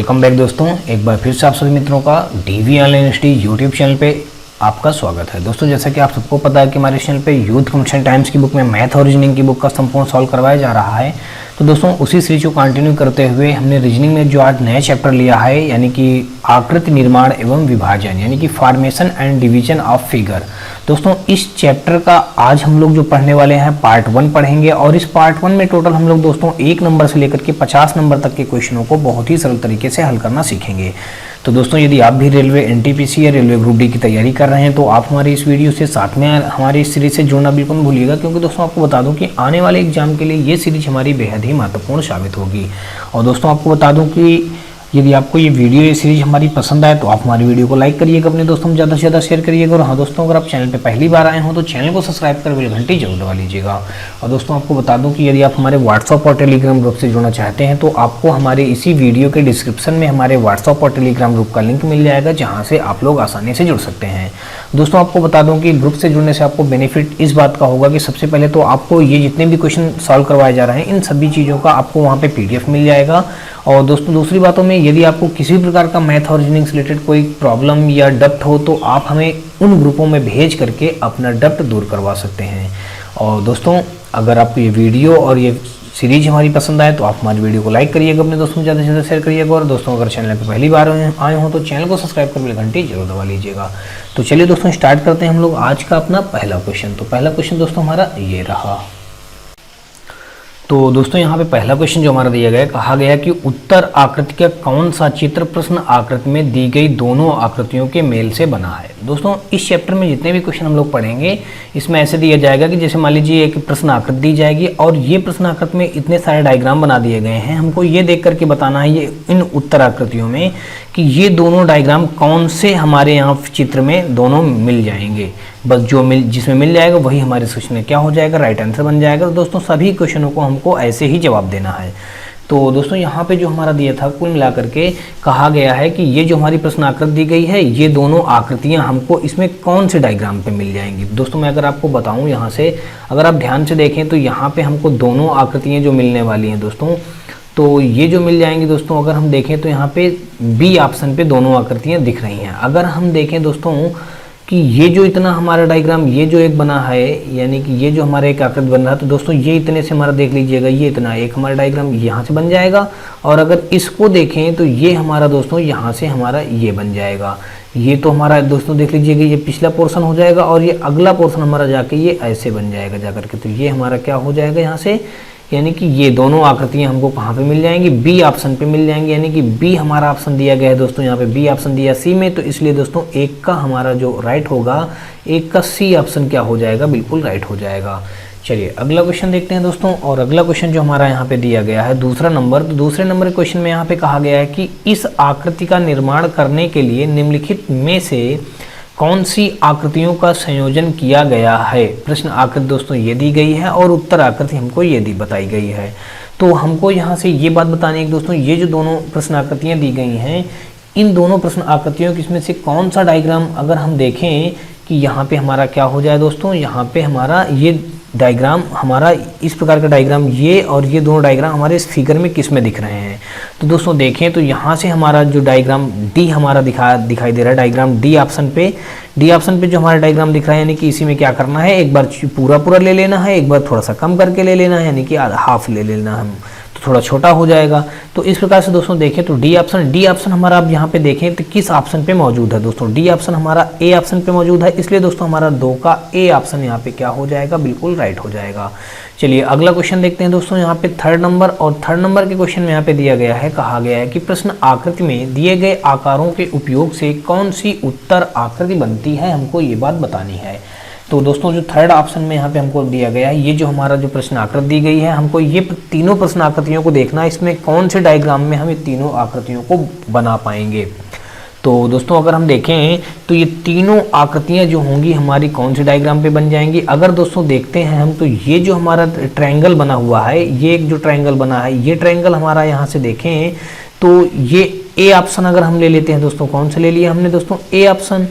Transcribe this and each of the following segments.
Welcome back दोस्तों, एक बार फिर से आप सभी मित्रों का DV online study YouTube channel पे आपका स्वागत है। दोस्तों जैसा कि आप सबको पता है कि हमारे चैनल पे यूथ कॉम्पिटिशन टाइम्स की बुक में मैथ और रीजनिंग की बुक का संपूर्ण सॉल्व करवाया जा रहा है। तो दोस्तों उसी सीरीज को कंटिन्यू करते हुए हमने रीजनिंग में जो आज नया चैप्टर लिया है, यानी कि आकृति निर्माण एवं विभाजन, यानी कि formation and division of figure. दोस्तों इस चैप्टर का आज हम लोग जो पढ़ने वाले हैं पार्ट 1 पढ़ेंगे, और इस पार्ट 1 में टोटल हम लोग दोस्तों 1 नंबर से लेकर के 50 नंबर तक के क्वेश्चनों को बहुत ही सरल तरीके से हल करना सीखेंगे। तो दोस्तों यदि आप भी रेलवे एनटीपीसी या रेलवे ग्रुप डी की तैयारी कर रहे हैं तो आप हमारी इस वीडियो से साथ में हमारी इस सीरीज से जुड़ना बिल्कुल मत भूलिएगा, क्योंकि दोस्तों आपको बता दूं कि आने वाले एग्जाम के लिए ये सीरीज हमारी बेहद ही महत्वपूर्ण साबित होगी। और दोस्तों आपको बता दूं कि यदि आपको ये वीडियो ये सीरीज हमारी पसंद आए तो आप हमारी वीडियो को लाइक करिएगा, अपने दोस्तों में ज़्यादा से ज़्यादा शेयर करिएगा। और हाँ दोस्तों, अगर आप चैनल पे पहली बार आए हो तो चैनल को सब्सक्राइब कर बेल घंटी जरूर दबा लीजिएगा। और दोस्तों आपको बता दूं कि यदि आप हमारे व्हाट्सअप और टेलीग्राम ग्रुप से जुड़ना चाहते हैं तो आपको हमारे इसी वीडियो के डिस्क्रिप्शन में हमारे व्हाट्सअप और टेलीग्राम ग्रुप का लिंक मिल जाएगा, जहाँ से आप लोग आसानी से जुड़ सकते हैं। दोस्तों आपको बता दूं कि ग्रुप से जुड़ने से आपको बेनिफिट इस बात का होगा कि सबसे पहले तो आपको ये जितने भी क्वेश्चन सॉल्व करवाए जा रहे हैं इन सभी चीज़ों का आपको वहाँ पे PDF मिल जाएगा। और दोस्तों दूसरी बातों में, यदि आपको किसी भी प्रकार का मैथ और रीजनिंग से रिलेटेड कोई प्रॉब्लम या डप्ट हो तो आप हमें उन ग्रुपों में भेज करके अपना डप्ट दूर करवा सकते हैं। और दोस्तों अगर आपको ये वीडियो और ये सीरीज हमारी पसंद आए तो आप हमारी वीडियो को लाइक करिएगा, अपने दोस्तों में ज़्यादा से ज़्यादा शेयर करिएगा। और दोस्तों अगर चैनल पर पहली बार आए हो तो चैनल को सब्सक्राइब कर बेल घंटी जरूर दबा लीजिएगा। तो चलिए दोस्तों स्टार्ट करते हैं हम लोग आज का अपना पहला क्वेश्चन। तो पहला क्वेश्चन दोस्तों हमारा ये रहा। तो दोस्तों यहाँ पे पहला क्वेश्चन जो हमारा दिया गया है, कहा गया कि उत्तर आकृति का कौन सा चित्र प्रश्न आकृति में दी गई दोनों आकृतियों के मेल से बना है। दोस्तों इस चैप्टर में जितने भी क्वेश्चन हम लोग पढ़ेंगे इसमें ऐसे दिया जाएगा कि जैसे मान लीजिए एक प्रश्न आकृति दी जाएगी और ये प्रश्न आकृति में इतने सारे डायग्राम बना दिए गए हैं, हमको ये देख करके बताना है ये इन उत्तर आकृतियों में कि ये दोनों डायग्राम कौन से हमारे यहाँ चित्र में दोनों मिल जाएंगे। बस जो जिसमें मिल जाएगा वही हमारे क्वेश्चन में क्या हो जाएगा, राइट आंसर बन जाएगा। तो दोस्तों सभी क्वेश्चनों को हमको ऐसे ही जवाब देना है। तो दोस्तों यहाँ पे जो हमारा दिया था कुल मिलाकर के कहा गया है कि ये जो हमारी प्रश्न आकृति दी गई है ये दोनों आकृतियाँ हमको इसमें कौन से डायग्राम पे मिल जाएंगी। दोस्तों मैं अगर आपको बताऊँ यहाँ से, अगर आप ध्यान से देखें तो यहाँ पे हमको दोनों आकृतियाँ जो मिलने वाली हैं दोस्तों, तो ये जो मिल जाएंगी दोस्तों, अगर हम देखें तो यहाँ पे बी ऑप्शन पे दोनों आकृतियाँ दिख रही हैं। अगर हम देखें दोस्तों कि ये जो इतना हमारा डायग्राम ये जो एक बना है, यानी कि ये जो हमारा एक आकृति बन रहा है, तो दोस्तों ये इतने से हमारा देख लीजिएगा ये इतना एक हमारा डायग्राम यहाँ से बन जाएगा। और अगर इसको देखें तो ये हमारा दोस्तों यहाँ से हमारा ये बन जाएगा। ये तो हमारा दोस्तों देख लीजिएगा ये पिछला पोर्शन हो जाएगा और ये अगला पोर्शन हमारा जाके ये ऐसे बन जाएगा जाकर के। तो ये हमारा क्या हो जाएगा यहाँ से, यानी कि ये दोनों आकृतियां हमको कहाँ पे मिल जाएंगी, बी ऑप्शन पे मिल जाएंगी। यानी कि बी हमारा ऑप्शन दिया गया है दोस्तों, यहाँ पे बी ऑप्शन दिया सी में, तो इसलिए दोस्तों एक का हमारा जो राइट होगा, एक का सी ऑप्शन क्या हो जाएगा, बिल्कुल राइट हो जाएगा। चलिए अगला क्वेश्चन देखते हैं दोस्तों। और अगला क्वेश्चन जो हमारा यहाँ पे दिया गया है दूसरा नंबर, तो दूसरे नंबर के क्वेश्चन में यहाँ पे कहा गया है कि इस आकृति का निर्माण करने के लिए निम्नलिखित में से कौन सी आकृतियों का संयोजन किया गया है। प्रश्न आकृति दोस्तों ये दी गई है और उत्तर आकृति हमको ये बताई गई है। तो हमको यहाँ से ये बात बतानी है कि दोस्तों ये जो दोनों प्रश्न आकृतियाँ दी गई हैं, इन दोनों प्रश्न आकृतियों इसमें से कौन सा डायग्राम अगर हम देखें कि यहाँ पे हमारा क्या हो जाए दोस्तों, यहाँ पे हमारा ये डायग्राम हमारा इस प्रकार का डायग्राम ये और ये दोनों डायग्राम हमारे इस फिगर में किस में दिख रहे हैं। तो दोस्तों देखें तो यहाँ से हमारा जो डायग्राम डी हमारा दिखाई दे रहा है, डायग्राम डी ऑप्शन पे जो हमारा डायग्राम दिख रहा है, यानी कि इसी में क्या करना है, एक बार पूरा ले लेना है, एक बार थोड़ा सा कम करके ले लेना है, यानी कि हाफ ले लेना है, तो थोड़ा छोटा हो जाएगा। तो इस प्रकार से दोस्तों देखें तो डी ऑप्शन हमारा अब यहाँ पे देखें तो किस ऑप्शन पे मौजूद है दोस्तों, डी ऑप्शन हमारा ए ऑप्शन पे मौजूद है, इसलिए दोस्तों हमारा 2 का ए ऑप्शन यहाँ पे क्या हो जाएगा, बिल्कुल राइट हो जाएगा। चलिए अगला क्वेश्चन देखते हैं दोस्तों। यहाँ पे थर्ड नंबर, और थर्ड नंबर के क्वेश्चन में यहाँ पे दिया गया है, कहा गया है कि प्रश्न आकृति में दिए गए आकारों के उपयोग से कौन सी उत्तर आकृति बनती है, हमको ये बात बतानी है। तो दोस्तों जो थर्ड ऑप्शन में यहाँ पे हमको दिया गया है, ये जो हमारा जो प्रश्न आकृति दी गई है, हमको ये तीनों प्रश्न आकृतियों को देखना है, इसमें कौन से डायग्राम में हम ये तीनों आकृतियों को बना पाएंगे। तो दोस्तों अगर हम देखें तो ये तीनों आकृतियाँ जो होंगी हमारी कौन से डायग्राम पे बन जाएंगी। अगर दोस्तों देखते हैं हम तो ये जो हमारा ट्रायंगल बना हुआ है, ये एक जो ट्रायंगल बना है, ये ट्रायंगल हमारा यहाँ से देखें तो ये ए ऑप्शन अगर हम ले लेते हैं दोस्तों, कौन सा ले लिया हमने दोस्तों, ए ऑप्शन।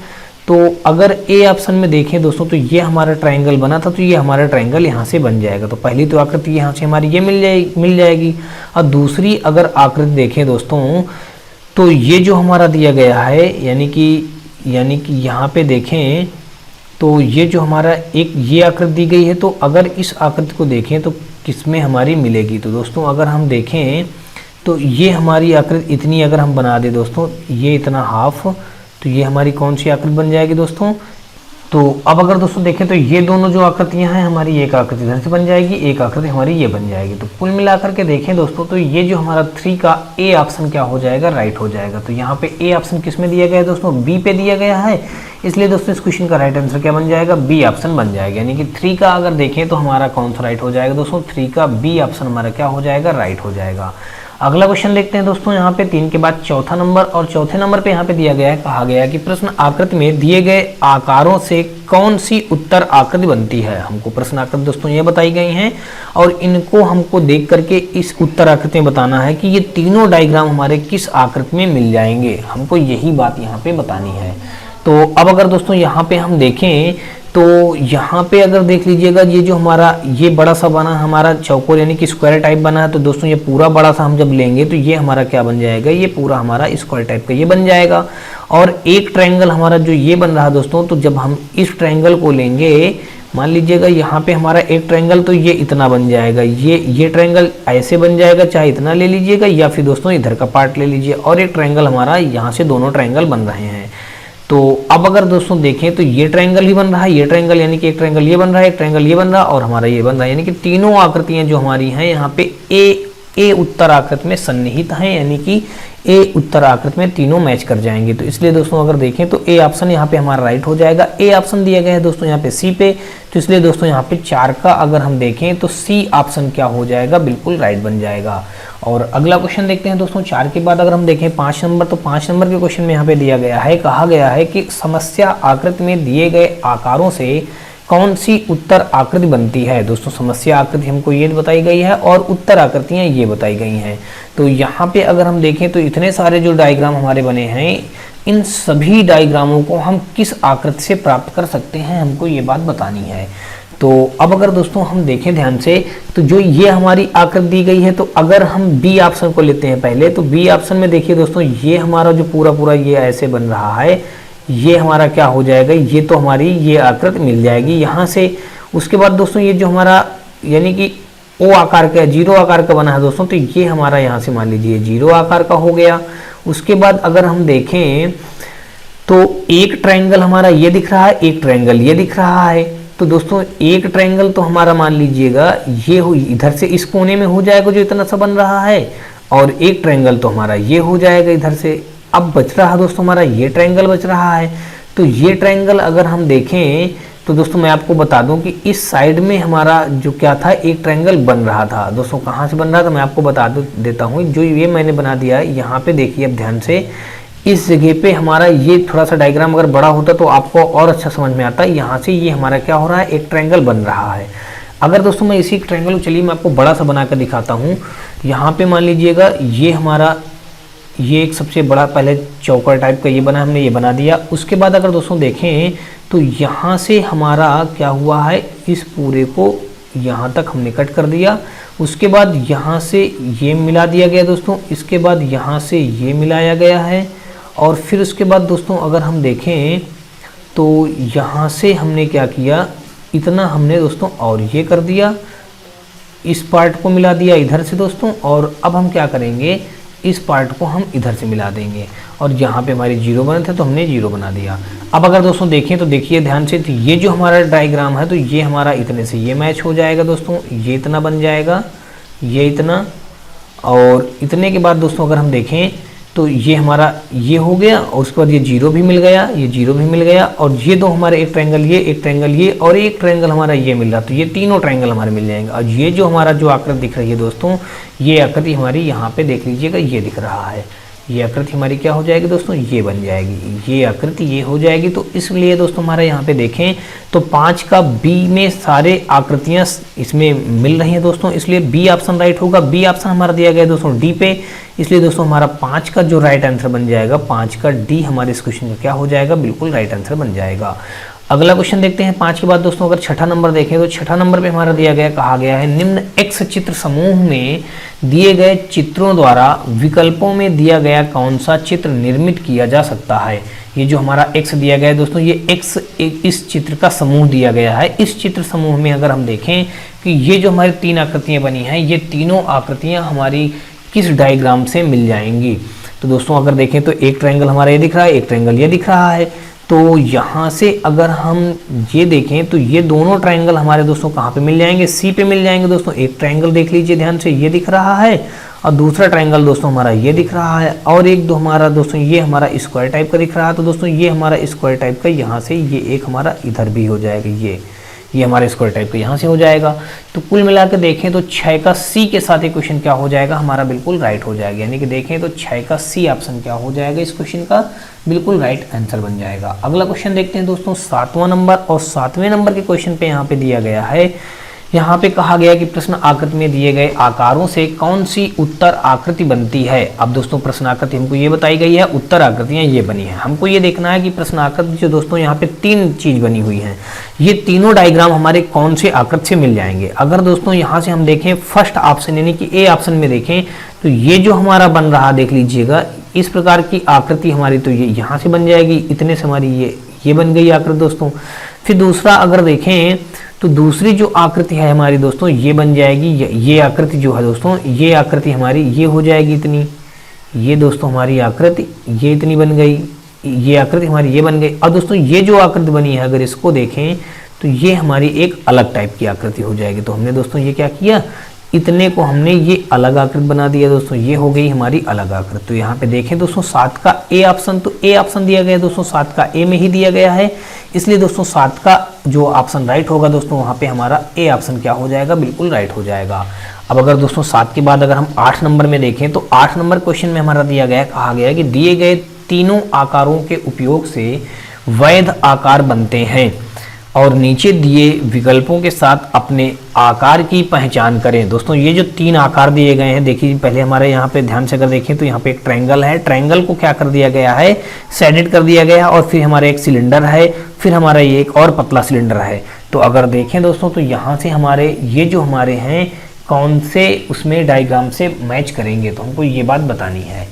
तो अगर ए ऑप्शन में देखें दोस्तों तो ये हमारा ट्रायंगल बना था, तो ये हमारा ट्रायंगल यहाँ से बन जाएगा। तो पहली तो आकृति यहाँ से हमारी ये मिल जाएगी। और दूसरी अगर आकृति देखें दोस्तों तो ये जो हमारा दिया गया है यानी कि यहाँ पे देखें तो ये जो हमारा एक ये आकृति दी गई है, तो अगर इस आकृति को देखें तो किसमें हमारी मिलेगी। तो दोस्तों अगर हम देखें तो ये हमारी आकृति इतनी अगर हम बना दें दोस्तों, ये इतना हाफ, तो ये हमारी कौन सी आकृति बन जाएगी दोस्तों। तो अब अगर दोस्तों देखें तो ये दोनों जो आकृतियां हैं हमारी, एक आकृति इधर से बन जाएगी, एक आकृति हमारी ये बन जाएगी। तो कुल मिलाकर के देखें दोस्तों तो ये जो हमारा 3 का ए ऑप्शन क्या हो जाएगा, राइट हो जाएगा। तो यहाँ पे ए ऑप्शन किस में दिया गया है दोस्तों, बी पे दिया गया है, इसलिए दोस्तों इस क्वेश्चन का राइट आंसर क्या बन जाएगा, बी ऑप्शन बन जाएगा। यानी कि 3 का अगर देखें तो हमारा कौन सा राइट हो जाएगा दोस्तों, 3 का बी ऑप्शन हमारा क्या हो जाएगा, राइट हो जाएगा। अगला क्वेश्चन देखते हैं दोस्तों, यहाँ पे 3 के बाद चौथा नंबर, और चौथे नंबर पे यहाँ पे दिया गया है, कहा गया है कि प्रश्न आकृति में दिए गए आकारों से कौन सी उत्तर आकृति बनती है। हमको प्रश्न आकृति दोस्तों ये बताई गई हैं और इनको हमको देख करके इस उत्तर आकृति में बताना है कि ये तीनों डायग्राम हमारे किस आकृति में मिल जाएंगे, हमको यही बात यहाँ पे बतानी है। तो अब अगर दोस्तों यहाँ पे हम देखें तो यहाँ पे अगर देख लीजिएगा, ये जो हमारा ये बड़ा सा बना हमारा चौकोर यानी कि स्क्वायर टाइप बना है, तो दोस्तों ये पूरा बड़ा सा हम जब लेंगे तो ये हमारा क्या बन जाएगा, ये पूरा हमारा स्क्वायर टाइप का ये बन जाएगा। और एक ट्रायंगल हमारा जो ये बन रहा है दोस्तों, तो जब हम इस ट्रायंगल को लेंगे, मान लीजिएगा यहाँ पे हमारा एक ट्रायंगल, तो ये इतना बन जाएगा, ये ट्रायंगल ऐसे बन जाएगा, चाहे इतना ले लीजिएगा या फिर दोस्तों इधर का पार्ट ले लीजिए, और एक ट्रायंगल हमारा यहाँ से दोनों ट्रायंगल बन रहे हैं। तो अब अगर दोस्तों देखें तो ये ट्रायंगल ही बन रहा है, ये ट्रायंगल यानी कि एक ट्रायंगल ये बन रहा है, एक ट्रायंगल ये बन रहा है और हमारा ये बन रहा है, यानी कि तीनों आकृतियां जो हमारी हैं यहाँ पे ए उत्तर आकृति में सन्निहित हैं, यानी कि ए उत्तर आकृति में तीनों मैच कर जाएंगे। तो इसलिए दोस्तों अगर देखें तो ए ऑप्शन यहाँ पे हमारा राइट हो जाएगा। ए ऑप्शन दिया गया है दोस्तों यहाँ पे सी पे, तो इसलिए दोस्तों यहाँ पे 4 का अगर हम देखें तो सी ऑप्शन क्या हो जाएगा, बिल्कुल राइट बन जाएगा। और अगला क्वेश्चन देखते हैं दोस्तों, 4 के बाद अगर हम देखें 5 नंबर, तो 5 नंबर के क्वेश्चन में यहाँ पे दिया गया है, कहा गया है कि समस्या आकृति में दिए गए आकारों से कौन सी उत्तर आकृति बनती है। दोस्तों समस्या आकृति हमको ये बताई गई है और उत्तर आकृतियां ये बताई गई हैं। तो यहाँ पे अगर हम देखें तो इतने सारे जो डायग्राम हमारे बने हैं, इन सभी डायग्रामों को हम किस आकृति से प्राप्त कर सकते हैं, हमको ये बात बतानी है। तो अब अगर दोस्तों हम देखें ध्यान से, तो जो ये हमारी आकृति दी गई है, तो अगर हम बी ऑप्शन को लेते हैं पहले, तो बी ऑप्शन में देखिए दोस्तों, ये हमारा जो पूरा ये ऐसे बन रहा है, ये हमारा क्या हो जाएगा, ये तो हमारी ये आकृति मिल जाएगी यहाँ से। उसके बाद दोस्तों ये जो हमारा यानी कि ओ आकार का, जीरो आकार का बना है दोस्तों, तो ये हमारा यहाँ से मान लीजिए जीरो आकार का हो गया। उसके बाद अगर हम देखें तो एक ट्रायंगल हमारा ये दिख रहा है, एक ट्रायंगल ये दिख रहा है। तो दोस्तों एक ट्रायंगल तो हमारा मान लीजिएगा ये हो, इधर से इस कोने में हो जाएगा जो इतना सा बन रहा है, और एक ट्रायंगल तो हमारा ये हो जाएगा इधर से। अब बच रहा दोस्तों हमारा ये ट्रायंगल बच रहा है। तो ये ट्रायंगल अगर हम देखें तो दोस्तों मैं आपको बता दूं कि इस साइड में हमारा जो क्या था, एक ट्रायंगल बन रहा था। दोस्तों कहाँ से बन रहा था मैं आपको बता देता हूँ। जो ये मैंने बना दिया है यहाँ पे देखिए अब ध्यान से, इस जगह पे हमारा ये थोड़ा सा डायग्राम अगर बड़ा होता तो आपको और अच्छा समझ में आता। यहाँ से ये हमारा क्या हो रहा है, एक ट्रायंगल बन रहा है। अगर दोस्तों मैं इसी ट्रायंगल को, चलिए मैं आपको बड़ा सा बना कर दिखाता हूँ। यहाँ पे मान लीजिएगा ये हमारा ये एक सबसे बड़ा पहले चौकर टाइप का ये बना, हमने ये बना दिया। उसके बाद अगर दोस्तों देखें तो यहाँ से हमारा क्या हुआ है, इस पूरे को यहाँ तक हमने कट कर दिया। उसके बाद यहाँ से ये मिला दिया गया दोस्तों, इसके बाद यहाँ से ये मिलाया गया है, और फिर उसके बाद दोस्तों अगर हम देखें तो यहाँ से हमने क्या किया, इतना हमने दोस्तों और ये कर दिया, इस पार्ट को मिला दिया इधर से दोस्तों। और अब हम क्या करेंगे, इस पार्ट को हम इधर से मिला देंगे, और यहाँ पे हमारी जीरो बने थे तो हमने जीरो बना दिया। अब अगर दोस्तों देखें तो देखिए ध्यान से, तो ये जो हमारा डायग्राम है तो ये हमारा इतने से ये मैच हो जाएगा दोस्तों, ये इतना बन जाएगा, ये इतना, और इतने के बाद दोस्तों अगर हम देखें तो ये हमारा ये हो गया, और उसके बाद ये जीरो भी मिल गया, ये जीरो भी मिल गया, और ये दो हमारे एक ट्रायंगल ये, एक ट्रायंगल ये, और एक ट्रायंगल हमारा ये मिल रहा। तो ये तीनों ट्रायंगल हमारे मिल जाएंगे। और ये जो हमारा जो आकृति दिख रही है दोस्तों, ये आकृति हमारी यहाँ पे देख लीजिएगा, ये दिख रहा है, ये आकृति हमारी क्या हो जाएगी दोस्तों, ये बन जाएगी, ये आकृति ये हो जाएगी। तो इसलिए दोस्तों हमारा यहाँ पे देखें तो 5 का बी में सारे आकृतियाँ इसमें मिल रही हैं दोस्तों, इसलिए बी ऑप्शन राइट होगा। बी ऑप्शन हमारा दिया गया दोस्तों डी पे, इसलिए दोस्तों हमारा 5 का जो राइट आंसर बन जाएगा, 5 का डी हमारे इस क्वेश्चन का क्या हो जाएगा, बिल्कुल राइट आंसर बन जाएगा। अगला क्वेश्चन देखते हैं 5 के बाद दोस्तों। अगर छठा नंबर देखें तो छठा नंबर पे हमारा दिया गया, कहा गया है निम्न एक्स चित्र समूह में दिए गए चित्रों द्वारा विकल्पों में दिया गया कौन सा चित्र निर्मित किया जा सकता है। ये जो हमारा एक्स दिया गया है दोस्तों, ये एक्स इस चित्र का समूह दिया गया है। इस चित्र समूह में अगर हम देखें कि ये जो हमारी 3 आकृतियां बनी हैं, ये तीनों आकृतियां हमारी किस डायग्राम से मिल जाएंगी। तो दोस्तों अगर देखें तो एक ट्रायंगल हमारा ये दिख रहा है, एक ट्रायंगल ये दिख रहा है। तो यहाँ से अगर हम ये देखें तो ये दोनों ट्रायंगल हमारे दोस्तों कहाँ पे मिल जाएंगे, सी पे मिल जाएंगे दोस्तों। एक ट्रायंगल देख लीजिए ध्यान से, ये दिख रहा है, और दूसरा ट्रायंगल दोस्तों हमारा ये दिख रहा है, और एक दो हमारा दोस्तों ये हमारा स्क्वायर टाइप का दिख रहा है। तो दोस्तों ये हमारा स्क्वायर टाइप का यहाँ से ये एक हमारा इधर भी हो जाएगा, ये हमारे स्क्वायर टाइप का यहाँ से हो जाएगा। तो कुल मिला के देखें तो 6 का सी के साथ एक क्वेश्चन क्या हो जाएगा, हमारा बिल्कुल राइट हो जाएगा। यानी कि देखें तो 6 का सी ऑप्शन क्या हो जाएगा, इस क्वेश्चन का बिल्कुल राइट आंसर बन जाएगा। अगला क्वेश्चन देखते हैं दोस्तों 7वां नंबर, और 7वें नंबर के क्वेश्चन पे यहाँ पे दिया गया है, यहाँ पे कहा गया कि प्रश्न आकृति में दिए गए आकारों से कौन सी उत्तर आकृति बनती है। अब दोस्तों प्रश्न आकृति हमको ये बताई गई है, उत्तर आकृतियां ये बनी है। हमको ये देखना है कि प्रश्न आकृति जो दोस्तों यहाँ पे 3 चीज बनी हुई हैं, ये तीनों डायग्राम हमारे कौन से आकृति से मिल जाएंगे। अगर दोस्तों यहाँ से हम देखें फर्स्ट ऑप्शन यानी कि ए ऑप्शन में देखें तो ये जो हमारा बन रहा देख लीजिएगा, इस प्रकार की आकृति हमारी तो ये यहाँ से बन जाएगी, इतने से हमारी ये बन गई आकृति दोस्तों। फिर दूसरा अगर देखें तो दूसरी जो आकृति है हमारी दोस्तों ये बन जाएगी, ये आकृति जो है दोस्तों, ये आकृति हमारी ये हो जाएगी इतनी, ये दोस्तों हमारी आकृति ये इतनी बन गई, ये आकृति हमारी ये बन गई। और दोस्तों ये जो आकृति बनी है अगर इसको देखें तो ये हमारी एक अलग टाइप की आकृति हो जाएगी। तो हमने दोस्तों ये क्या किया, इतने को हमने ये अलग आकृति बना दिया दोस्तों, ये हो गई हमारी अलग आकृति। तो यहाँ पे देखें दोस्तों 7 का ए ऑप्शन, तो ए ऑप्शन दिया गया है दोस्तों, 7 का ए में ही दिया गया है, इसलिए दोस्तों 7 का जो ऑप्शन राइट होगा दोस्तों वहाँ पे हमारा ए ऑप्शन क्या हो जाएगा, बिल्कुल राइट हो जाएगा। अब अगर दोस्तों 7 के बाद अगर हम 8 नंबर में देखें तो 8 नंबर क्वेश्चन में हमारा दिया गया, कहा गया कि दिए गए तीनों आकारों के उपयोग से वैध आकार बनते हैं और नीचे दिए विकल्पों के साथ अपने आकार की पहचान करें। दोस्तों ये जो 3 आकार दिए गए हैं, देखिए पहले हमारे यहाँ पे ध्यान से अगर देखें तो यहाँ पे एक ट्रायंगल है, ट्रायंगल को क्या कर दिया गया है, शेडेड कर दिया गया है, और फिर हमारा एक सिलेंडर है, फिर हमारा ये एक और पतला सिलेंडर है। तो अगर देखें दोस्तों तो यहाँ से हमारे ये जो हमारे हैं कौन से उसमें डायग्राम से मैच करेंगे, तो हमको ये बात बतानी है।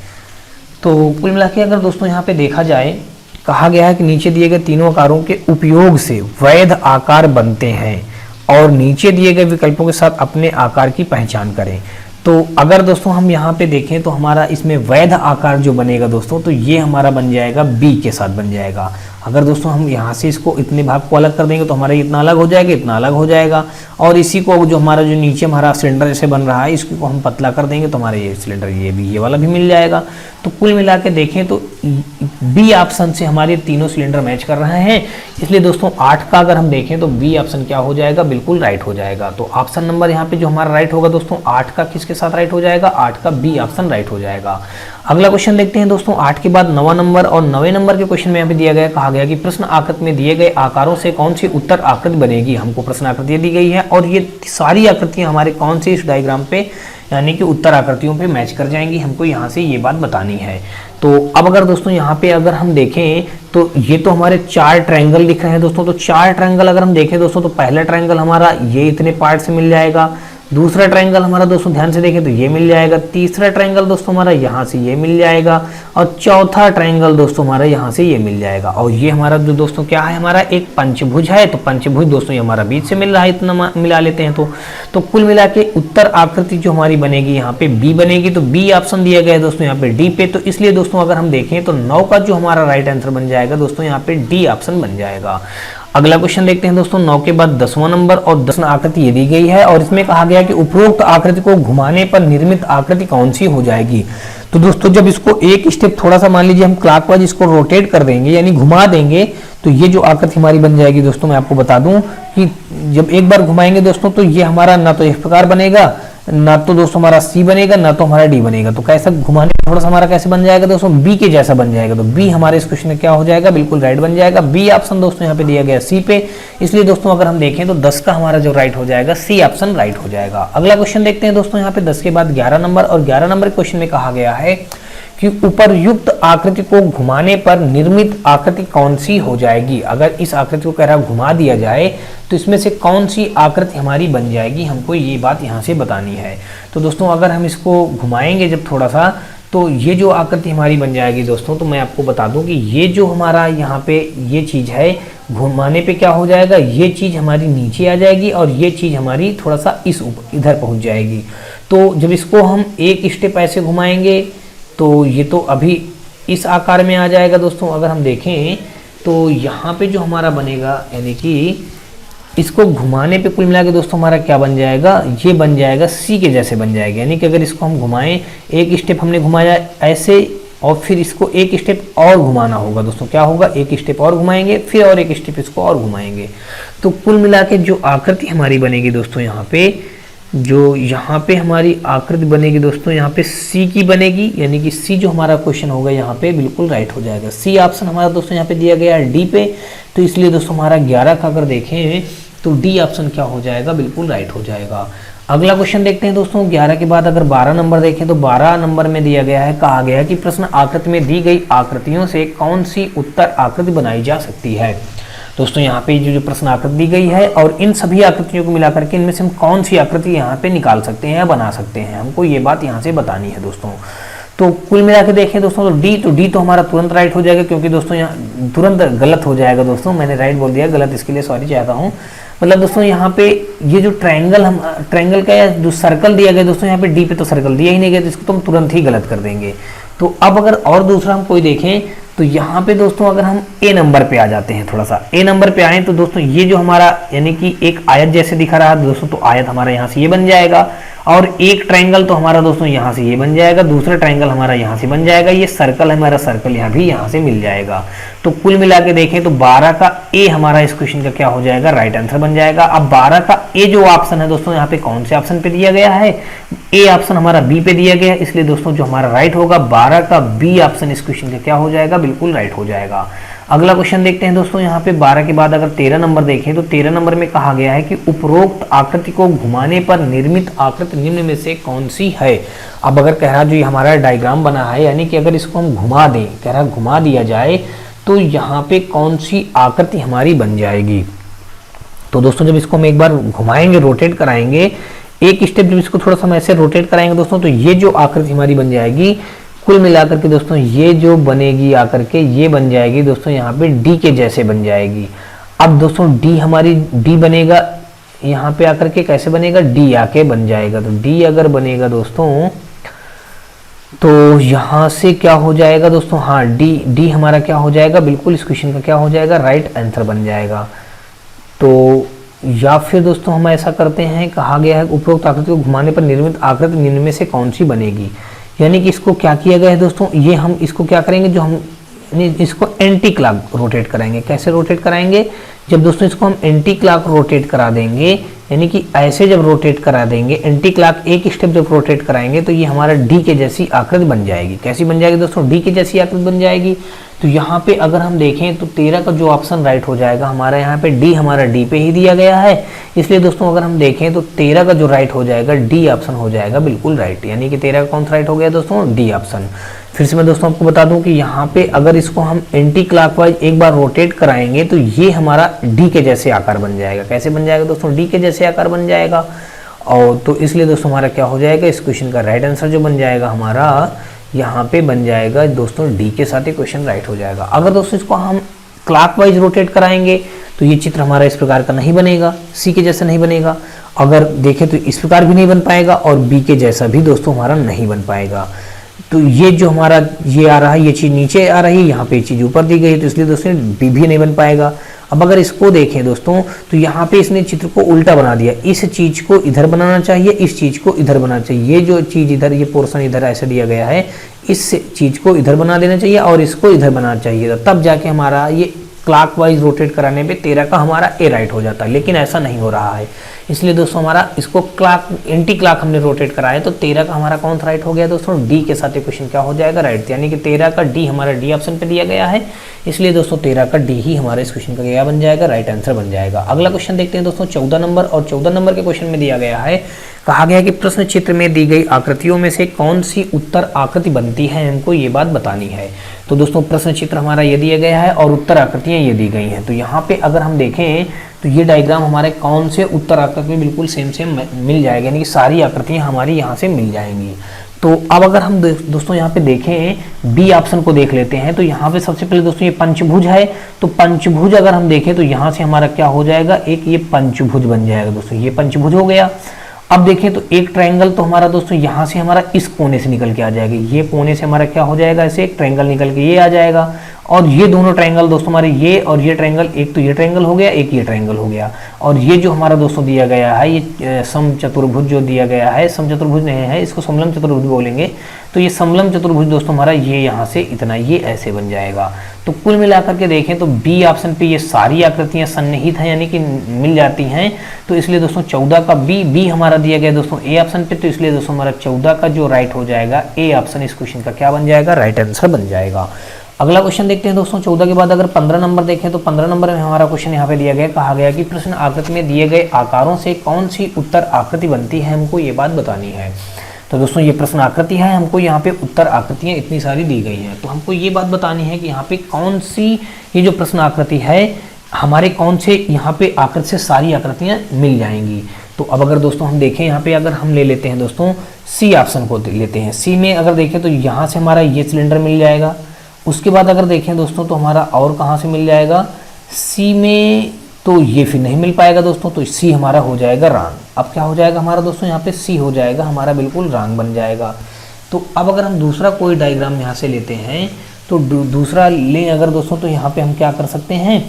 तो कुल मिला के अगर दोस्तों यहाँ पे देखा जाए, कहा गया है कि नीचे दिए गए तीनों आकारों के उपयोग से वैध आकार बनते हैं और नीचे दिए गए विकल्पों के साथ अपने आकार की पहचान करें। तो अगर दोस्तों हम यहाँ पे देखें तो हमारा इसमें वैध आकार जो बनेगा दोस्तों, तो ये हमारा बन जाएगा बी के साथ बन जाएगा। अगर दोस्तों हम यहाँ से इसको इतने भाग को अलग कर देंगे तो हमारा इतना अलग हो जाएगा, इतना अलग हो जाएगा, और इसी को जो हमारा जो नीचे हमारा सिलेंडर जैसे बन रहा है इसको हम पतला कर देंगे तो हमारा ये सिलेंडर ये वाला भी मिल जाएगा। तो कुल मिला के देखें तो बी ऑप्शन से हमारे तीनों सिलेंडर मैच कर रहे हैं, इसलिए दोस्तों 8 का अगर हम देखें तो बी ऑप्शन क्या हो जाएगा, बिल्कुल राइट हो जाएगा। तो ऑप्शन नंबर यहाँ पे जो हमारा राइट होगा दोस्तों 8 का किसके साथ राइट हो जाएगा, 8 का बी ऑप्शन राइट हो जाएगा। अगला क्वेश्चन देखते हैं दोस्तों 8 के बाद 9वां नंबर, और 9वें नंबर के क्वेश्चन में यहाँ पे दिया गया, कहा गया कि प्रश्न आकृति में दिए गए आकारों से कौन सी उत्तर आकृति बनेगी। हमको प्रश्न आकृति दी गई है और ये सारी आकृतियां हमारे कौन सी इस डायग्राम पे यानी कि उत्तर आकृतियों पे मैच कर जाएंगी, हमको यहाँ से ये बात बतानी है। तो अब अगर दोस्तों यहाँ पे अगर हम देखें तो ये तो हमारे 4 ट्रायंगल दिख रहे हैं दोस्तों। तो 4 ट्रायंगल अगर हम देखें दोस्तों तो पहला ट्रायंगल हमारा ये इतने पार्ट से मिल जाएगा, दूसरा ट्रायंगल हमारा दोस्तों ध्यान से देखें तो ये मिल जाएगा, तीसरा ट्रायंगल दोस्तों हमारा यहाँ से ये मिल जाएगा, और चौथा ट्रायंगल दोस्तों हमारा यहाँ से ये मिल जाएगा। और ये हमारा जो दोस्तों क्या है, हमारा एक पंचभुज है। तो पंचभुज दोस्तों ये हमारा बीच से मिल रहा है, इतना मिला लेते हैं। तो कुल मिला के उत्तर आकृति जो हमारी बनेगी यहाँ पे बी बनेगी। तो बी ऑप्शन दिया गया है दोस्तों यहाँ पे डी पे। तो इसलिए दोस्तों अगर हम देखें तो 9 का जो हमारा राइट आंसर बन जाएगा दोस्तों यहाँ पे डी ऑप्शन बन जाएगा। अगला क्वेश्चन देखते हैं दोस्तों 9 के बाद 10वां नंबर, और 10 आकृति ये दी गई है और इसमें कहा गया कि उपरोक्त आकृति को घुमाने पर निर्मित आकृति कौन सी हो जाएगी। तो दोस्तों जब इसको एक स्टेप थोड़ा सा मान लीजिए हम क्लॉकवाइज इसको रोटेट कर देंगे यानी घुमा देंगे, तो ये जो आकृति हमारी बन जाएगी दोस्तों, मैं आपको बता दूं कि जब एक बार घुमाएंगे दोस्तों तो ये हमारा ना तो इस प्रकार बनेगा, ना तो दोस्तों हमारा सी बनेगा, ना तो हमारा डी बनेगा। तो कैसा घुमाने थोड़ा सा हमारा कैसे बन जाएगा दोस्तों, बी के जैसा बन जाएगा। तो बी हमारे इस क्वेश्चन में क्या हो जाएगा, बिल्कुल राइट बन जाएगा। बी ऑप्शन दोस्तों यहाँ पे दिया गया सी पे, इसलिए दोस्तों अगर हम देखें तो 10 का हमारा जो राइट हो जाएगा सी ऑप्शन राइट हो जाएगा। अगला क्वेश्चन देखते हैं दोस्तों यहाँ पे 10 के बाद 11 नंबर, और 11 नंबर क्वेश्चन में कहा गया है कि उपर्युक्त आकृति को घुमाने पर निर्मित आकृति कौन सी हो जाएगी। अगर इस आकृति को कह रहा घुमा दिया जाए तो इसमें से कौन सी आकृति हमारी बन जाएगी, हमको ये बात यहाँ से बतानी है। तो दोस्तों अगर हम इसको घुमाएंगे जब थोड़ा सा, तो ये जो आकृति हमारी बन जाएगी दोस्तों, तो मैं आपको बता दूं कि ये जो हमारा यहाँ पे ये चीज़ है, घुमाने पे क्या हो जाएगा, ये चीज़ हमारी नीचे आ जाएगी और ये चीज़ हमारी थोड़ा सा इस ऊपर इधर पहुँच जाएगी। तो जब इसको हम एक स्टेप ऐसे घुमाएंगे तो ये तो अभी इस आकार में आ जाएगा दोस्तों। अगर हम देखें तो यहाँ पे जो हमारा बनेगा, यानी कि इसको घुमाने पे कुल मिला के दोस्तों हमारा क्या बन जाएगा, ये बन जाएगा सी के जैसे बन जाएगा। यानी कि अगर इसको हम घुमाएं, एक स्टेप हमने घुमाया ऐसे और फिर इसको एक स्टेप और घुमाना होगा दोस्तों, क्या होगा, एक स्टेप और घुमाएंगे फिर और एक स्टेप इसको और घुमाएंगे। तो कुल मिला के जो आकृति हमारी बनेगी दोस्तों, यहाँ पे हमारी आकृति बनेगी दोस्तों, यहाँ पे सी की बनेगी। यानी कि सी जो हमारा क्वेश्चन होगा यहाँ पे बिल्कुल राइट हो जाएगा। सी ऑप्शन हमारा दोस्तों यहाँ पे दिया गया है डी पे, तो इसलिए दोस्तों हमारा 11 का अगर देखें तो डी ऑप्शन क्या हो जाएगा, बिल्कुल राइट हो जाएगा। अगला क्वेश्चन देखते हैं दोस्तों। 11 के बाद अगर 12 नंबर देखें तो 12 नंबर में दिया गया है, कहा गया है कि प्रश्न आकृति में दी गई आकृतियों से कौन सी उत्तर आकृति बनाई जा सकती है। दोस्तों यहाँ पे जो प्रश्न आकृति दी गई है और इन सभी आकृतियों को मिलाकर के इनमें से हम कौन सी आकृति यहाँ पे निकाल सकते हैं या बना सकते हैं, हमको ये बात यहाँ से बतानी है दोस्तों। तो कुल मिला के देखें दोस्तों, तो डी तो हमारा तुरंत राइट हो जाएगा, क्योंकि दोस्तों यहाँ तुरंत गलत हो जाएगा दोस्तों, मैंने राइट बोल दिया, गलत इसके लिए सॉरी चाहता हूँ। मतलब दोस्तों यहाँ पे ये जो ट्रायंगल का या जो सर्कल दिया गया दोस्तों, यहाँ पे डी पे तो सर्कल दिया ही नहीं गया, तो इसको तो हम तुरंत ही गलत कर देंगे। तो अब अगर और दूसरा हम कोई देखें तो यहाँ पे दोस्तों अगर हम ए नंबर पे आ जाते हैं, थोड़ा सा ए नंबर पे आए तो दोस्तों ये जो हमारा यानी कि एक आयत जैसे दिखा रहा है दोस्तों, तो आयत हमारा यहाँ से ये बन जाएगा और एक ट्रायंगल तो हमारा दोस्तों यहाँ से ये बन जाएगा, दूसरा ट्रायंगल हमारा यहाँ से बन जाएगा, ये सर्कल हमारा सर्कल यहाँ से मिल जाएगा। तो कुल मिला के देखें तो 12 का ए हमारा इस क्वेश्चन का क्या हो जाएगा, राइट आंसर बन जाएगा। अब 12 का ए जो ऑप्शन है दोस्तों, यहाँ पे कौन से ऑप्शन पे दिया गया है, ए ऑप्शन हमारा बी पे दिया गया है, इसलिए दोस्तों जो हमारा राइट होगा 12 का बी ऑप्शन इस क्वेश्चन का क्या हो जाएगा, बिल्कुल राइट हो जाएगा। अगला क्वेश्चन देखते हैं दोस्तों। यहाँ पे 12 के बाद अगर 13 नंबर देखें तो 13 नंबर में कहा गया है कि उपरोक्त आकृति को घुमाने पर निर्मित आकृति निम्न में से कौन सी है। अब अगर कह रहा जो ये हमारा डायग्राम बना है, यानी कि अगर इसको हम घुमा दें, कह रहा घुमा दिया जाए तो यहाँ पे कौन सी आकृति हमारी बन जाएगी। तो दोस्तों जब इसको हम एक बार घुमाएंगे, रोटेट कराएंगे, एक स्टेप जब इसको थोड़ा सा हम ऐसे रोटेट कराएंगे दोस्तों, तो ये जो आकृति हमारी बन जाएगी, कुल मिलाकर के दोस्तों ये जो बनेगी आकर के ये बन जाएगी दोस्तों यहाँ पे डी के जैसे बन जाएगी। अब दोस्तों डी हमारी डी बनेगा यहाँ पे आकर के, कैसे बनेगा, डी आके बन जाएगा। तो डी अगर बनेगा दोस्तों तो यहाँ से क्या हो जाएगा दोस्तों, हाँ डी हमारा क्या हो जाएगा, बिल्कुल इस क्वेश्चन का क्या हो जाएगा, राइट आंसर बन जाएगा। तो या फिर दोस्तों हम ऐसा करते हैं, कहा गया है उपरोक्त आकृति को घुमाने पर निर्मित आकृति निम्न में से कौन सी बनेगी। यानी कि इसको क्या किया गया है दोस्तों, ये हम इसको क्या करेंगे, जो हम इसको एंटी क्लॉक रोटेट कराएंगे। कैसे रोटेट कराएंगे, जब दोस्तों इसको हम एंटी क्लॉक रोटेट करा देंगे, यानी कि ऐसे जब रोटेट करा देंगे, एंटी क्लॉक एक स्टेप जब रोटेट कराएंगे तो ये हमारा डी के जैसी आकृति बन जाएगी। कैसी बन जाएगी दोस्तों, डी के जैसी आकृति बन जाएगी। तो यहाँ पे अगर हम देखें तो 13 का जो ऑप्शन राइट हो जाएगा हमारा, यहाँ पे डी हमारा डी पे ही दिया गया है, इसलिए दोस्तों अगर हम देखें तो 13 का जो राइट हो जाएगा डी ऑप्शन हो जाएगा बिल्कुल राइट। यानी कि 13 का कौन सा राइट हो गया दोस्तों, डी ऑप्शन। फिर से मैं दोस्तों आपको बता दूं कि यहाँ पे अगर इसको हम एंटी क्लॉकवाइज एक बार रोटेट कराएंगे तो ये हमारा डी के जैसे आकार बन जाएगा। कैसे बन जाएगा दोस्तों, डी के जैसे आकार बन जाएगा। और तो इसलिए दोस्तों हमारा क्या हो जाएगा, इस क्वेश्चन का राइट आंसर जो बन जाएगा हमारा यहाँ पे बन जाएगा दोस्तों डी के साथ ही क्वेश्चन राइट हो जाएगा। अगर दोस्तों इसको हम क्लॉकवाइज रोटेट कराएंगे तो ये चित्र हमारा इस प्रकार का नहीं बनेगा, सी के जैसा नहीं बनेगा। अगर देखें तो इस प्रकार भी नहीं बन पाएगा और बी के जैसा भी दोस्तों हमारा नहीं बन पाएगा। तो ये जो हमारा ये आ रहा है, ये चीज़ नीचे आ रही है, यहाँ पे चीज़ ऊपर दी गई है, तो इसलिए दोस्तों बी भी नहीं बन पाएगा। अब अगर इसको देखें दोस्तों तो यहाँ पे इसने चित्र को उल्टा बना दिया, इस चीज़ को इधर बनाना चाहिए, इस चीज़ को इधर बनाना चाहिए। ये जो चीज़ इधर, ये पोर्शन इधर ऐसे दिया गया है, इस चीज़ को इधर बना देना चाहिए और इसको इधर बनाना चाहिए, तब जाके हमारा ये क्लॉकवाइज रोटेट कराने पे 13 का हमारा ए राइट हो जाता है। लेकिन ऐसा नहीं हो रहा है, इसलिए दोस्तों हमारा इसको क्लॉक एंटी क्लॉक हमने रोटेट कराया, तो 13 का हमारा कौन सा राइट हो गया दोस्तों, डी के साथ ये क्वेश्चन क्या हो जाएगा, राइट। यानी कि 13 का डी हमारा डी ऑप्शन पे दिया गया है, इसलिए दोस्तों 13 का डी ही हमारे इस क्वेश्चन का क्या बन जाएगा, राइट आंसर बन जाएगा। अगला क्वेश्चन देखते हैं दोस्तों 14 नंबर, और 14 नंबर के क्वेश्चन में दिया गया है, कहा गया कि प्रश्न चित्र में दी गई आकृतियों में से कौन सी उत्तर आकृति बनती है, हमको ये बात बतानी है। तो दोस्तों प्रश्न चित्र हमारा ये दिया गया है और उत्तर आकृतियां ये दी गई हैं। तो यहाँ पे अगर हम देखें तो ये डायग्राम हमारे कौन से उत्तर आकृति में बिल्कुल सेम सेम मिल जाएगा, यानी कि सारी आकृतियां हमारी यहाँ से मिल जाएंगी। तो अब अगर हम दोस्तों यहाँ पे देखें बी ऑप्शन को देख लेते हैं, तो यहाँ पे सबसे पहले दोस्तों ये पंचभुज है, तो पंचभुज अगर हम देखें तो यहाँ से हमारा क्या हो जाएगा, एक ये पंचभुज बन जाएगा दोस्तों, ये पंचभुज हो गया। अब देखें तो एक ट्रायंगल तो हमारा दोस्तों यहाँ से हमारा इस कोने से निकल के आ जाएगा, ये कोने से हमारा क्या हो जाएगा, ऐसे एक ट्रायंगल निकल के ये आ जाएगा। और ये दोनों ट्रायंगल दोस्तों हमारे ये और ये ट्रायंगल, एक तो ये ट्रायंगल हो गया, एक ये ट्रायंगल हो गया। और ये जो हमारा दोस्तों दिया गया है, ये समचतुर्भुज जो दिया गया है, समचतुर्भुज नहीं है, इसको समलम चतुर्भुज बोलेंगे। तो ये समलम चतुर्भुज दोस्तों हमारा ये यहाँ से इतना ये ऐसे बन जाएगा। तो कुल मिलाकर के देखें तो बी ऑप्शन पे ये सारी आकृतियां सन्निहित हैं, यानी कि मिल जाती हैं। तो इसलिए दोस्तों 14 का बी हमारा दिया गया दोस्तों ए ऑप्शन पे, तो इसलिए दोस्तों हमारा 14 का जो राइट हो जाएगा ए ऑप्शन इस क्वेश्चन का क्या बन जाएगा, राइट आंसर बन जाएगा। अगला क्वेश्चन देखते हैं दोस्तों 14 के बाद अगर 15 नंबर देखें तो 15 नंबर में हमारा क्वेश्चन यहाँ पे दिया गया, कहा गया कि प्रश्न आकृति में दिए गए आकारों से कौन सी उत्तर आकृति बनती है, हमको ये बात बतानी है। तो दोस्तों ये प्रश्न आकृति है, हमको यहाँ पे उत्तर आकृतियाँ इतनी सारी दी गई हैं, तो हमको ये बात बतानी है कि यहाँ पे कौन सी ये जो प्रश्न आकृति है हमारे कौन से यहाँ पे आकृति से सारी आकृतियाँ मिल जाएंगी। तो अब अगर दोस्तों हम देखें यहाँ पे अगर हम ले लेते हैं दोस्तों सी ऑप्शन को लेते हैं, सी में अगर देखें तो यहाँ से हमारा ये सिलेंडर मिल जाएगा। उसके बाद अगर देखें दोस्तों तो हमारा और कहाँ से मिल जाएगा, सी में तो ये फिर नहीं मिल पाएगा दोस्तों, तो सी हमारा हो जाएगा रांग। अब क्या हो जाएगा हमारा दोस्तों, यहाँ पे सी हो जाएगा हमारा बिल्कुल रांग बन जाएगा। तो अब अगर हम दूसरा कोई डायग्राम यहाँ से लेते हैं तो दूसरा लें अगर दोस्तों, तो यहाँ पे हम क्या कर सकते हैं,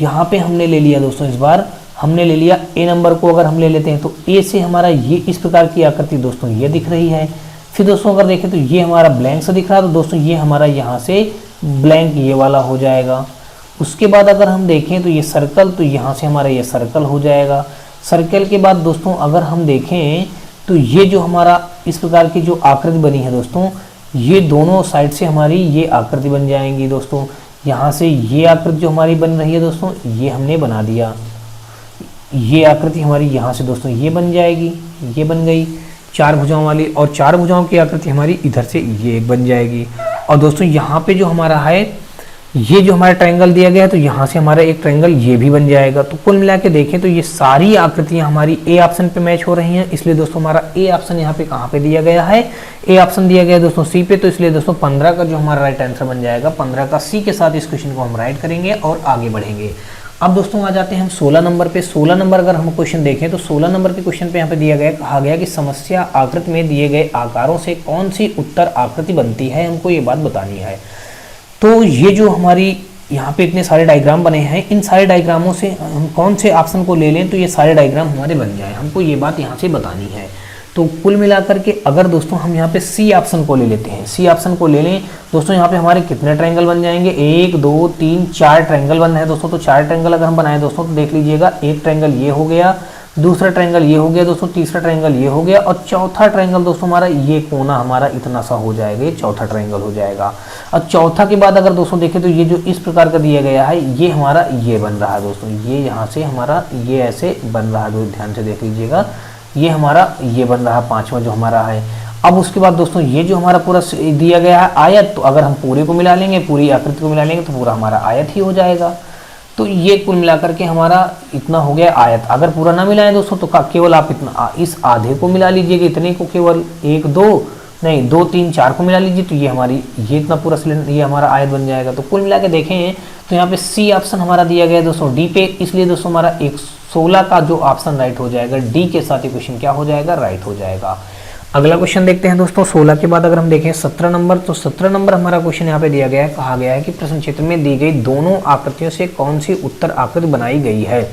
यहाँ पे हमने ले लिया दोस्तों, इस बार हमने ले लिया ए नंबर को अगर हम ले लेते हैं तो ए से हमारा ये इस प्रकार की आकृति दोस्तों ये दिख रही है। फिर दोस्तों अगर देखें तो ये हमारा ब्लैंक सा दिख रहा है, तो दोस्तों ये हमारा यहाँ से ब्लैंक ये वाला हो जाएगा। उसके बाद अगर हम देखें तो ये सर्कल, तो यहाँ से हमारा ये सर्कल हो जाएगा। सर्कल के बाद दोस्तों अगर हम देखें तो ये जो हमारा इस प्रकार की जो आकृति बनी है दोस्तों, ये दोनों साइड से हमारी ये आकृति बन जाएंगी दोस्तों। यहाँ से ये आकृति जो हमारी बन रही है दोस्तों, ये हमने बना दिया, ये आकृति हमारी यहाँ से दोस्तों ये बन जाएगी, ये बन गई चार भुजाओं वाली, और चार भुजाओं की आकृति हमारी इधर से ये बन जाएगी। और दोस्तों यहाँ पे जो हमारा है, ये जो हमारा ट्रायंगल दिया गया है, तो यहाँ से हमारा एक ट्रायंगल ये भी बन जाएगा। तो कुल मिला के देखें तो ये सारी आकृतियाँ हमारी ए ऑप्शन पे मैच हो रही हैं, इसलिए दोस्तों हमारा ए ऑप्शन यहाँ पे कहाँ पे दिया गया है, ए ऑप्शन दिया गया है दोस्तों सी पे। तो इसलिए दोस्तों 15 का जो हमारा राइट आंसर बन जाएगा, 15 का सी के साथ इस क्वेश्चन को हम राइट करेंगे और आगे बढ़ेंगे। अब दोस्तों आ जाते हैं हम 16 नंबर पे। 16 नंबर अगर हम क्वेश्चन देखें तो 16 नंबर के क्वेश्चन पे यहाँ पे दिया गया, कहा गया कि समस्या आकृति में दिए गए आकारों से कौन सी उत्तर आकृति बनती है, हमको ये बात बतानी है। तो ये जो हमारी यहाँ पे इतने सारे डायग्राम बने हैं, इन सारे डायग्रामों से हम कौन से ऑप्शन को ले लें तो ये सारे डायग्राम हमारे बन जाए, हमको ये बात यहाँ से बतानी है। तो कुल मिलाकर के अगर दोस्तों हम यहाँ पे सी ऑप्शन को ले लेते हैं, सी ऑप्शन को ले लें दोस्तों, यहाँ पे हमारे कितने ट्रायंगल बन जाएंगे, 1 2 3 4 ट्रायंगल बन रहे हैं दोस्तों। तो 4 ट्रायंगल अगर हम बनाए दोस्तों तो देख लीजिएगा, एक ट्रायंगल ये हो गया, दूसरा ट्रायंगल ये हो गया दोस्तों, तीसरा ट्रायंगल ये हो गया, और चौथा ट्रायंगल दोस्तों हमारा ये कोना हमारा इतना सा हो जाएगा, ये चौथा ट्रायंगल हो जाएगा। और चौथा के बाद अगर दोस्तों देखें तो ये जो इस प्रकार का दिया गया है, ये हमारा ये बन रहा है दोस्तों, ये यहाँ से हमारा ये ऐसे बन रहा है, ध्यान से देख लीजिएगा, ये हमारा ये बन रहा है पांचवा जो हमारा है। अब उसके बाद दोस्तों ये जो हमारा पूरा दिया गया है आयत, तो अगर हम पूरे को मिला लेंगे, पूरी आकृति को मिला लेंगे तो पूरा हमारा आयत ही हो जाएगा। तो ये कुल मिलाकर के हमारा इतना हो गया आयत। अगर पूरा ना मिलाएं दोस्तों तो केवल आप इतना इस आधे को मिला लीजिएगा, इतने को केवल 1 2 नहीं 2 3 4 को मिला लीजिए, तो ये हमारी ये इतना पूरा सिलेंडर ये हमारा आयत बन जाएगा। तो कुल मिला के देखें तो यहाँ पे सी ऑप्शन हमारा दिया गया है दोस्तों डी पे, इसलिए दोस्तों हमारा 16 का जो ऑप्शन राइट हो जाएगा, डी के साथ ये क्वेश्चन क्या हो जाएगा, राइट हो जाएगा। अगला क्वेश्चन देखते हैं दोस्तों 16 के बाद अगर हम देखें 17 नंबर, तो 17 नंबर हमारा क्वेश्चन यहाँ पे दिया गया है, कहा गया है कि प्रश्न क्षेत्र में दी गई दोनों आकृतियों से कौन सी उत्तर आकृति बनाई गई है,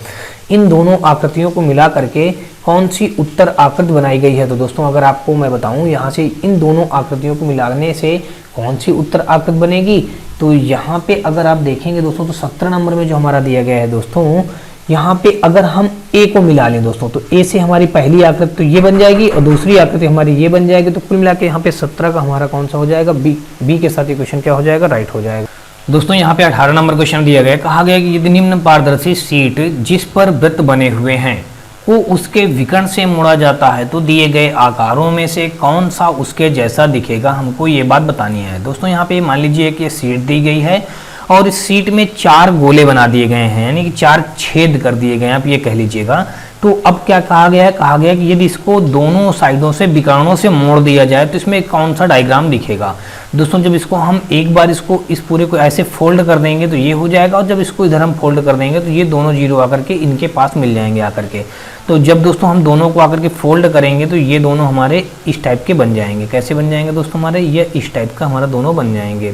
इन दोनों आकृतियों को मिला करके कौन सी उत्तर आकृति बनाई गई है। तो दोस्तों अगर आपको मैं बताऊं यहाँ से इन दोनों आकृतियों को मिलाने से कौन सी उत्तर आकृति बनेगी, तो यहाँ पे अगर आप देखेंगे दोस्तों तो 17 नंबर में जो हमारा दिया गया है दोस्तों, यहाँ पे अगर हम ए को मिला लें दोस्तों, तो ए से हमारी पहली आकृति तो ये बन जाएगी और दूसरी आकृति हमारी ये बन जाएगी। तो कुल मिला के यहाँ पे 17 का हमारा कौन सा हो जाएगा, बी के साथ ये क्वेश्चन क्या हो जाएगा, राइट हो जाएगा। दोस्तों यहाँ पे 18 नंबर क्वेश्चन दिया गया, कहा गया कि यदि निम्न पारदर्शी शीट जिस पर वृत्त बने हुए हैं वो उसके विकर्ण से मोड़ा जाता है तो दिए गए आकारों में से कौन सा उसके जैसा दिखेगा, हमको ये बात बतानी है। दोस्तों यहाँ पे मान लीजिए कि शीट दी गई है और इस शीट में 4 गोले बना दिए गए हैं, यानी कि 4 छेद कर दिए गए हैं, आप ये कह लीजिएगा। तो अब क्या कहा गया है, कहा गया कि यदि इसको दोनों साइडों से विकर्णों से मोड़ दिया जाए तो इसमें कौन सा डायग्राम दिखेगा। दोस्तों जब इसको हम एक बार इसको इस पूरे को ऐसे फोल्ड कर देंगे तो ये हो जाएगा, और जब इसको इधर हम फोल्ड कर देंगे तो ये दोनों जीरो आकर के इनके पास मिल जाएंगे आकर के। तो जब दोस्तों हम दोनों को आकर के फोल्ड करेंगे तो ये दोनों हमारे इस टाइप के बन जाएंगे। कैसे बन जाएंगे दोस्तों, हमारे ये इस टाइप का हमारा दोनों बन जाएंगे।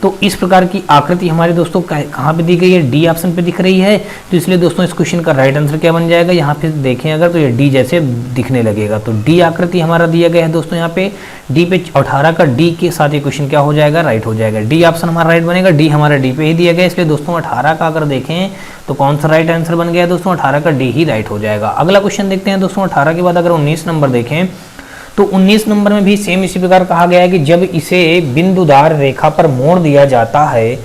तो इस प्रकार की आकृति हमारे दोस्तों कहाँ पे दी गई है, डी ऑप्शन पे दिख रही है। तो इसलिए दोस्तों इस क्वेश्चन का राइट आंसर क्या बन जाएगा, यहाँ पे देखें अगर तो ये डी जैसे दिखने लगेगा। तो डी आकृति हमारा दिया गया है दोस्तों, यहाँ पे डी पे 18 का डी के साथ ये क्वेश्चन क्या हो जाएगा, राइट हो जाएगा। डी ऑप्शन हमारा राइट बनेगा, डी हमारा डी पे ही दिया गया, इसलिए दोस्तों 18 का अगर देखें तो कौन सा राइट आंसर बन गया दोस्तों, 18 का डी ही राइट हो जाएगा। अगला क्वेश्चन देखते हैं दोस्तों, 18 के बाद अगर 19 नंबर देखें तो 19 नंबर में भी सेम इसी प्रकार कहा गया है कि जब इसे बिंदुदार रेखा पर मोड़ दिया जाता है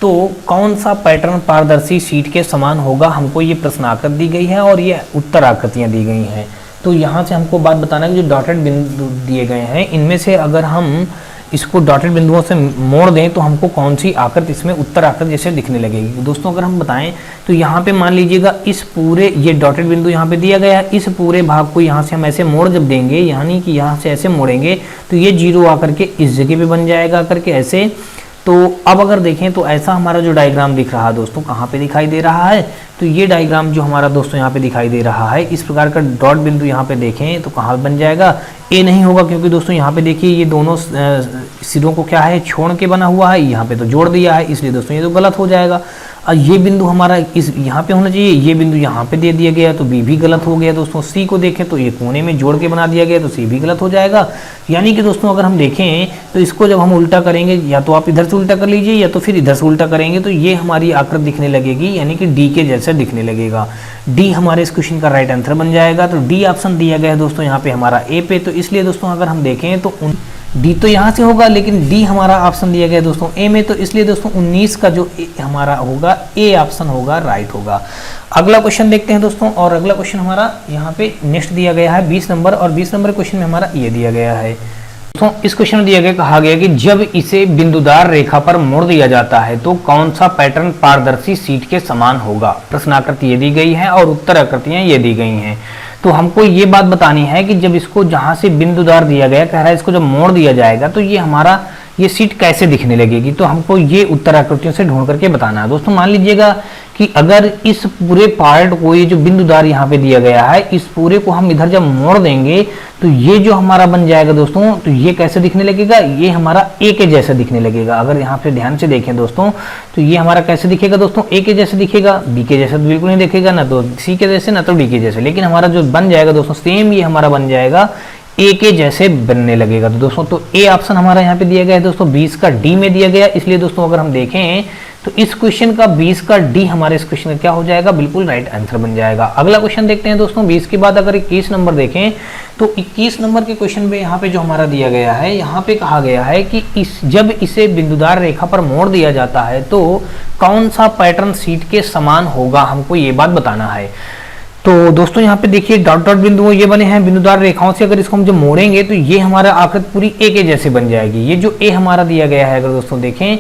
तो कौन सा पैटर्न पारदर्शी शीट के समान होगा, हमको ये प्रश्न आकृति दी गई है और ये उत्तर आकृतियां दी गई हैं। तो यहाँ से हमको बात बताना है कि जो डॉटेड बिंदु दिए गए हैं इनमें से अगर हम इसको डॉटेड बिंदुओं से मोड़ दें तो हमको कौन सी आकृति इसमें उत्तर आकृति जैसे दिखने लगेगी। दोस्तों अगर हम बताएं तो यहाँ पे मान लीजिएगा इस पूरे ये डॉटेड बिंदु यहाँ पे दिया गया है, इस पूरे भाग को यहाँ से हम ऐसे मोड़ जब देंगे, यानी कि यहाँ से ऐसे मोड़ेंगे तो ये जीरो आकर के इस जगह पे बन जाएगा आकर के ऐसे। तो अब अगर देखें तो ऐसा हमारा जो डायग्राम दिख रहा है दोस्तों, कहाँ पे दिखाई दे रहा है, तो ये डायग्राम जो हमारा दोस्तों यहाँ पे दिखाई दे रहा है, इस प्रकार का डॉट बिंदु यहाँ पे देखें तो कहाँ बन जाएगा, ए नहीं होगा, क्योंकि दोस्तों यहाँ पे देखिए ये दोनों सिरों को क्या है छोड़ के बना हुआ है, यहाँ पे तो जोड़ दिया है, इसलिए दोस्तों ये तो गलत हो जाएगा। और ये बिंदु हमारा इस यहाँ पे होना चाहिए, ये बिंदु यहाँ पे दे दिया गया तो बी भी गलत हो गया दोस्तों। सी को देखें तो ये कोने में जोड़ के बना दिया गया तो सी भी गलत हो जाएगा। यानी कि दोस्तों अगर हम देखें तो इसको जब हम उल्टा करेंगे, या तो आप इधर से उल्टा कर लीजिए या तो फिर इधर से उल्टा करेंगे, तो ये हमारी आकृति दिखने लगेगी, यानी कि डी के जैसे दिखने लगेगा। डी हमारे इस क्वेश्चन का राइट आंसर बन जाएगा। तो डी ऑप्शन दिया गया है दोस्तों यहाँ पे हमारा ए पे, तो इसलिए दोस्तों अगर हम देखें तो डी तो यहाँ से होगा, लेकिन डी हमारा ऑप्शन दिया गया दोस्तों ए में, तो इसलिए दोस्तों 19 का जो हमारा होगा ए ऑप्शन होगा, राइट होगा। अगला क्वेश्चन देखते हैं दोस्तों, और अगला क्वेश्चन हमारा यहाँ पे नेक्स्ट दिया गया है 20 नंबर, और 20 नंबर क्वेश्चन में हमारा ये दिया गया है दोस्तों। इस क्वेश्चन में दिया गया, कहा गया कि जब इसे बिंदुदार रेखा पर मोड़ दिया जाता है तो कौन सा पैटर्न पारदर्शी शीट के समान होगा। प्रश्न आकृति ये दी गई है और उत्तर आकृतियां ये दी गई हैं। तो हमको ये बात बतानी है कि जब इसको जहां से बिंदुदार दिया गया, कह रहा है इसको जब मोड़ दिया जाएगा तो ये हमारा ये शीट कैसे दिखने लगेगी। तो हमको ये उत्तर आकृतियों से ढूंढ करके बताना है दोस्तों। मान लीजिएगा कि अगर इस पूरे पार्ट को, ये जो बिंदुदार यहाँ पे दिया गया है, इस पूरे को हम इधर जब मोड़ देंगे तो ये जो हमारा बन जाएगा दोस्तों, तो ये कैसे दिखने लगेगा, ये हमारा ए के जैसा दिखने लगेगा। अगर यहाँ पे ध्यान से देखें दोस्तों तो ये हमारा कैसे दिखेगा दोस्तों, ए के जैसे दिखेगा, बी के जैसा तो बिल्कुल नहीं दिखेगा, ना तो सी के जैसे ना तो डी के जैसे, लेकिन हमारा जो बन जाएगा दोस्तों सेम ये हमारा बन जाएगा ए के जैसे बनने लगेगा। तो दोस्तों तो ए ऑप्शन हमारा यहाँ पे दिया गया है दोस्तों, 20 का डी में दिया गया, इसलिए दोस्तों अगर हम देखें तो इस क्वेश्चन का 20 का डी हमारे इस क्वेश्चन का क्या हो जाएगा, बिल्कुल राइट आंसर बन जाएगा। अगला क्वेश्चन देखते हैं दोस्तों, 20 के बाद अगर 21 नंबर देखें तो 21 नंबर के क्वेश्चन पे यहाँ पे जो हमारा दिया गया है, यहाँ पे कहा गया है कि जब इसे बिंदुदार रेखा पर मोड़ दिया जाता है तो कौन सा पैटर्न शीट के समान होगा, हमको ये बात बताना है। तो दोस्तों यहाँ पे देखिए डॉट डॉट बिंदु ये बने हैं बिंदुदार रेखाओं से, अगर इसको हम जब मोड़ेंगे तो ये हमारा आकृति पूरी ए के जैसे बन जाएगी। ये जो ए हमारा दिया गया है अगर दोस्तों देखें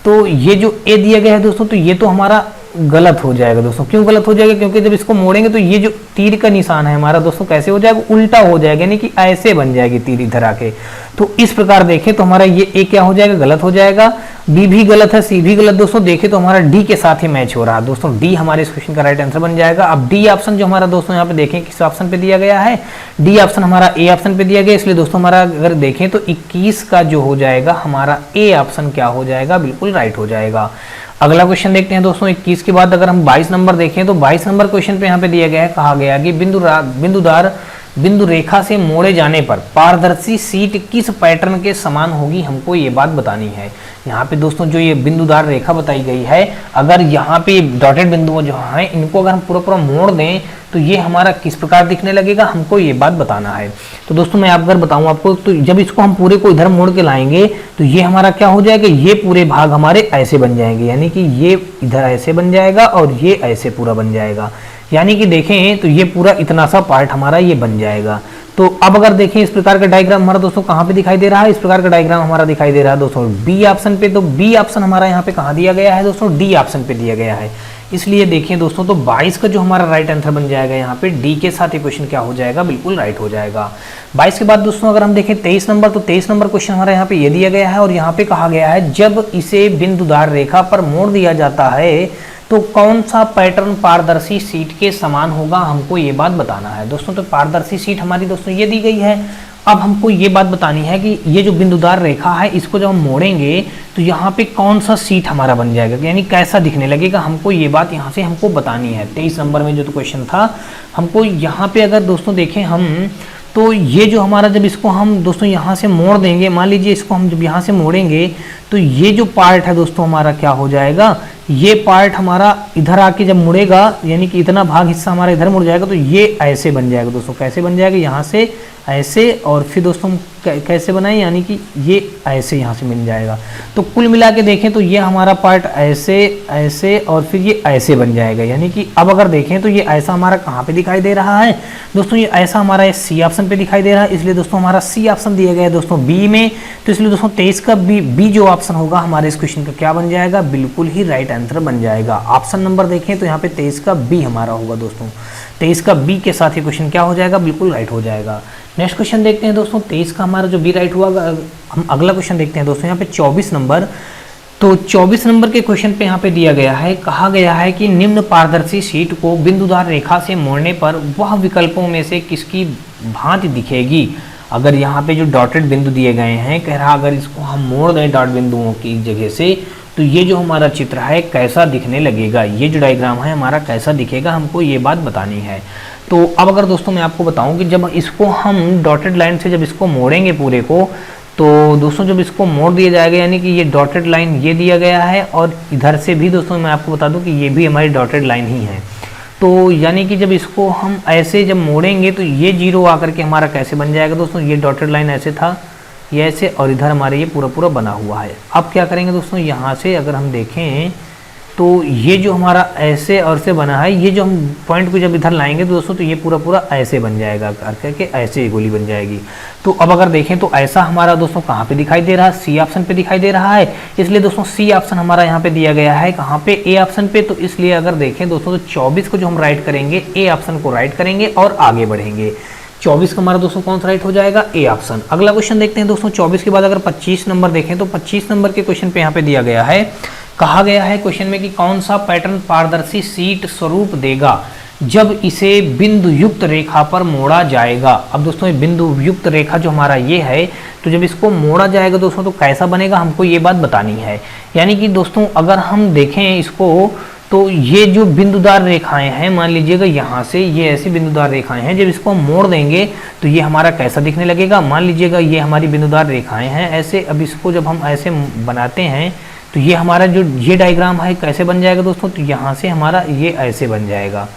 तो ये जो ए दिया गया है दोस्तों, तो ये तो हमारा गलत हो जाएगा दोस्तों। क्यों गलत हो जाएगा, क्योंकि जब इसको मोड़ेंगे तो ये जो तीर का निशान है हमारा दोस्तों कैसे हो जाएगा, उल्टा हो जाएगा, यानी कि ऐसे बन जाएगी तीर इधर आके। तो इस प्रकार देखें तो हमारा ये ए क्या हो जाएगा, गलत हो जाएगा। बी भी गलत है, सी भी गलत दोस्तों। देखें तो हमारा डी के साथ ही मैच हो रहा है दोस्तों, डी हमारे इस क्वेश्चन का राइट आंसर बन जाएगा। अब डी ऑप्शन जो हमारा दोस्तों यहाँ पे देखें किस ऑप्शन पे दिया गया है, डी ऑप्शन हमारा ए ऑप्शन पे दिया गया, इसलिए दोस्तों हमारा अगर देखें तो 21 का जो हो जाएगा हमारा ए ऑप्शन क्या हो जाएगा, बिल्कुल राइट हो जाएगा। अगला क्वेश्चन देखते हैं दोस्तों, 21 के बाद अगर हम 22 नंबर देखें तो 22 नंबर क्वेश्चन पे यहाँ पे दिया गया है, कहा गया कि बिंदुदार बिंदु रेखा से मोड़े जाने पर पारदर्शी शीट किस पैटर्न के समान होगी, हमको ये बात बतानी है। यहाँ पे दोस्तों जो ये बिंदुदार रेखा बताई गई है, अगर यहाँ पे डॉटेड बिंदु जो हैं इनको अगर हम पूरा पूरा मोड़ दें तो ये हमारा किस प्रकार दिखने लगेगा, हमको ये बात बताना है। तो दोस्तों मैं अगर बताऊं आपको, तो जब इसको हम पूरे को इधर मोड़ के लाएंगे तो ये हमारा क्या हो जाएगा, ये पूरे भाग हमारे ऐसे बन जाएंगे, यानी कि ये इधर ऐसे बन जाएगा और ये ऐसे पूरा बन जाएगा। यानी कि देखें तो ये पूरा इतना सा पार्ट हमारा ये बन जाएगा। तो अब अगर देखें इस प्रकार का डायग्राम हमारा दोस्तों कहाँ पे दिखाई दे रहा है, इस प्रकार का डायग्राम हमारा दिखाई दे रहा है दोस्तों बी ऑप्शन पे। तो बी ऑप्शन हमारा यहाँ पे कहाँ दिया गया है दोस्तों, डी ऑप्शन पे दिया गया है। इसलिए देखें दोस्तों, तो 22 का जो हमारा राइट आंसर बन जाएगा यहाँ पे डी के साथ ये क्वेश्चन क्या हो जाएगा, बिल्कुल राइट हो जाएगा। 22 के बाद दोस्तों अगर हम देखें 23 नंबर, तो 23 नंबर क्वेश्चन हमारा यहाँ पे ये दिया गया है और यहाँ पे कहा गया है जब इसे बिंदुदार रेखा पर मोड़ दिया जाता है तो कौन सा पैटर्न पारदर्शी शीट के समान होगा, हमको ये बात बताना है दोस्तों। तो पारदर्शी शीट हमारी दोस्तों ये दी गई है। अब हमको ये बात बतानी है कि ये जो बिंदुदार रेखा है इसको जब हम मोड़ेंगे तो यहाँ पे कौन सा शीट हमारा बन जाएगा, यानी कैसा दिखने लगेगा, हमको ये बात यहाँ से हमको बतानी है। 23 नंबर में जो तो क्वेश्चन था, हमको यहाँ पे अगर दोस्तों देखें हम, तो ये जो हमारा जब इसको हम दोस्तों यहाँ से मोड़ देंगे, मान लीजिए इसको हम जब यहाँ से मोड़ेंगे तो ये जो पार्ट है दोस्तों हमारा क्या हो जाएगा, ये पार्ट हमारा इधर आके जब मुड़ेगा, यानी कि इतना भाग हिस्सा हमारा इधर मुड़ जाएगा तो ये ऐसे बन जाएगा दोस्तों। कैसे बन जाएगा, यहाँ से ऐसे, और फिर दोस्तों हम कैसे बनाएं, यानी कि ये ऐसे यहाँ से मिल जाएगा। तो कुल मिला के देखें तो ये हमारा पार्ट ऐसे ऐसे और फिर ये ऐसे बन जाएगा। यानी कि अब अगर देखें तो ये ऐसा हमारा कहाँ पे दिखाई दे रहा है दोस्तों, ये ऐसा हमारा सी ऑप्शन पे दिखाई दे रहा है। इसलिए दोस्तों हमारा सी ऑप्शन दिया गया है दोस्तों बी में। तो इसलिए दोस्तों 23 का बी जो ऑप्शन होगा हमारे इस क्वेश्चन का क्या बन जाएगा, बिल्कुल ही राइट आंसर बन जाएगा। ऑप्शन नंबर देखें तो यहाँ पे 23 का बी हमारा होगा दोस्तों। 23 का बी के साथ ये क्वेश्चन क्या हो जाएगा, बिल्कुल राइट हो जाएगा। नेक्स्ट क्वेश्चन देखते हैं दोस्तों, 23 का हमारा जो बी राइट हुआ, हम अगला क्वेश्चन देखते हैं दोस्तों यहाँ पे 24 नंबर। तो 24 नंबर के क्वेश्चन पे यहाँ पे दिया गया है, कहा गया है कि निम्न पारदर्शी शीट को बिंदुदार रेखा से मोड़ने पर वह विकल्पों में से किसकी भांति दिखेगी। अगर यहाँ पे जो डॉटेड बिंदु दिए गए हैं, कह रहा अगर इसको हम मोड़ दें डॉट बिंदुओं की जगह से तो ये जो हमारा चित्र है कैसा दिखने लगेगा, ये जो डायग्राम है हमारा कैसा दिखेगा, हमको ये बात बतानी है। तो अब अगर दोस्तों मैं आपको बताऊं कि जब इसको हम डॉटेड लाइन से जब इसको मोड़ेंगे पूरे को, तो दोस्तों जब इसको मोड़ दिया जाएगा, यानी कि ये डॉटेड लाइन ये दिया गया है और इधर से भी दोस्तों मैं आपको बता दूं कि ये भी हमारी डॉटेड लाइन ही है। तो यानी कि जब इसको हम ऐसे जब मोड़ेंगे तो ये जीरो आकर के हमारा कैसे बन जाएगा दोस्तों, ये डॉटेड लाइन ऐसे था, ये ऐसे, और इधर हमारे ये पूरा पूरा बना हुआ है। अब क्या करेंगे दोस्तों, यहाँ से अगर हम देखें तो ये जो हमारा ऐसे और से बना है, ये जो हम पॉइंट को जब इधर लाएंगे तो दोस्तों तो ये पूरा पूरा ऐसे बन जाएगा, करके ऐसे गोली बन जाएगी। तो अब अगर देखें तो ऐसा हमारा दोस्तों कहाँ पे दिखाई दे रहा है, सी ऑप्शन पे दिखाई दे रहा है। इसलिए दोस्तों सी ऑप्शन हमारा यहाँ पे दिया गया है, कहाँ पे, ए ऑप्शन पे। तो इसलिए अगर देखें दोस्तों तो 24 को जो हम राइट करेंगे, ए ऑप्शन को राइट करेंगे और आगे बढ़ेंगे। 24 का हमारा दोस्तों कौन सा राइट हो जाएगा, ए ऑप्शन। अगला क्वेश्चन देखते हैं दोस्तों 24 के बाद अगर 25 नंबर देखें तो 25 नंबर के क्वेश्चन पे यहाँ पे दिया गया है, कहा गया है क्वेश्चन में कि कौन सा पैटर्न पारदर्शी शीट स्वरूप देगा जब इसे बिंदु युक्त रेखा पर मोड़ा जाएगा। अब दोस्तों ये बिंदु युक्त रेखा जो हमारा ये है, तो जब इसको मोड़ा जाएगा दोस्तों तो कैसा बनेगा, हमको ये बात बतानी है। यानी कि दोस्तों अगर हम देखें इसको, तो ये जो बिंदुदार रेखाएं हैं, मान लीजिएगा यहाँ से ये ऐसी बिंदुदार रेखाएं हैं, जब इसको हम मोड़ देंगे तो ये हमारा कैसा दिखने लगेगा। मान लीजिएगा ये हमारी बिंदुदार रेखाएं हैं ऐसे, अब इसको जब हम ऐसे बनाते हैं तो ये हमारा जो ये डायग्राम है कैसे बन जाएगा दोस्तों, तो यहाँ से हमारा ये ऐसे बन जाएगा,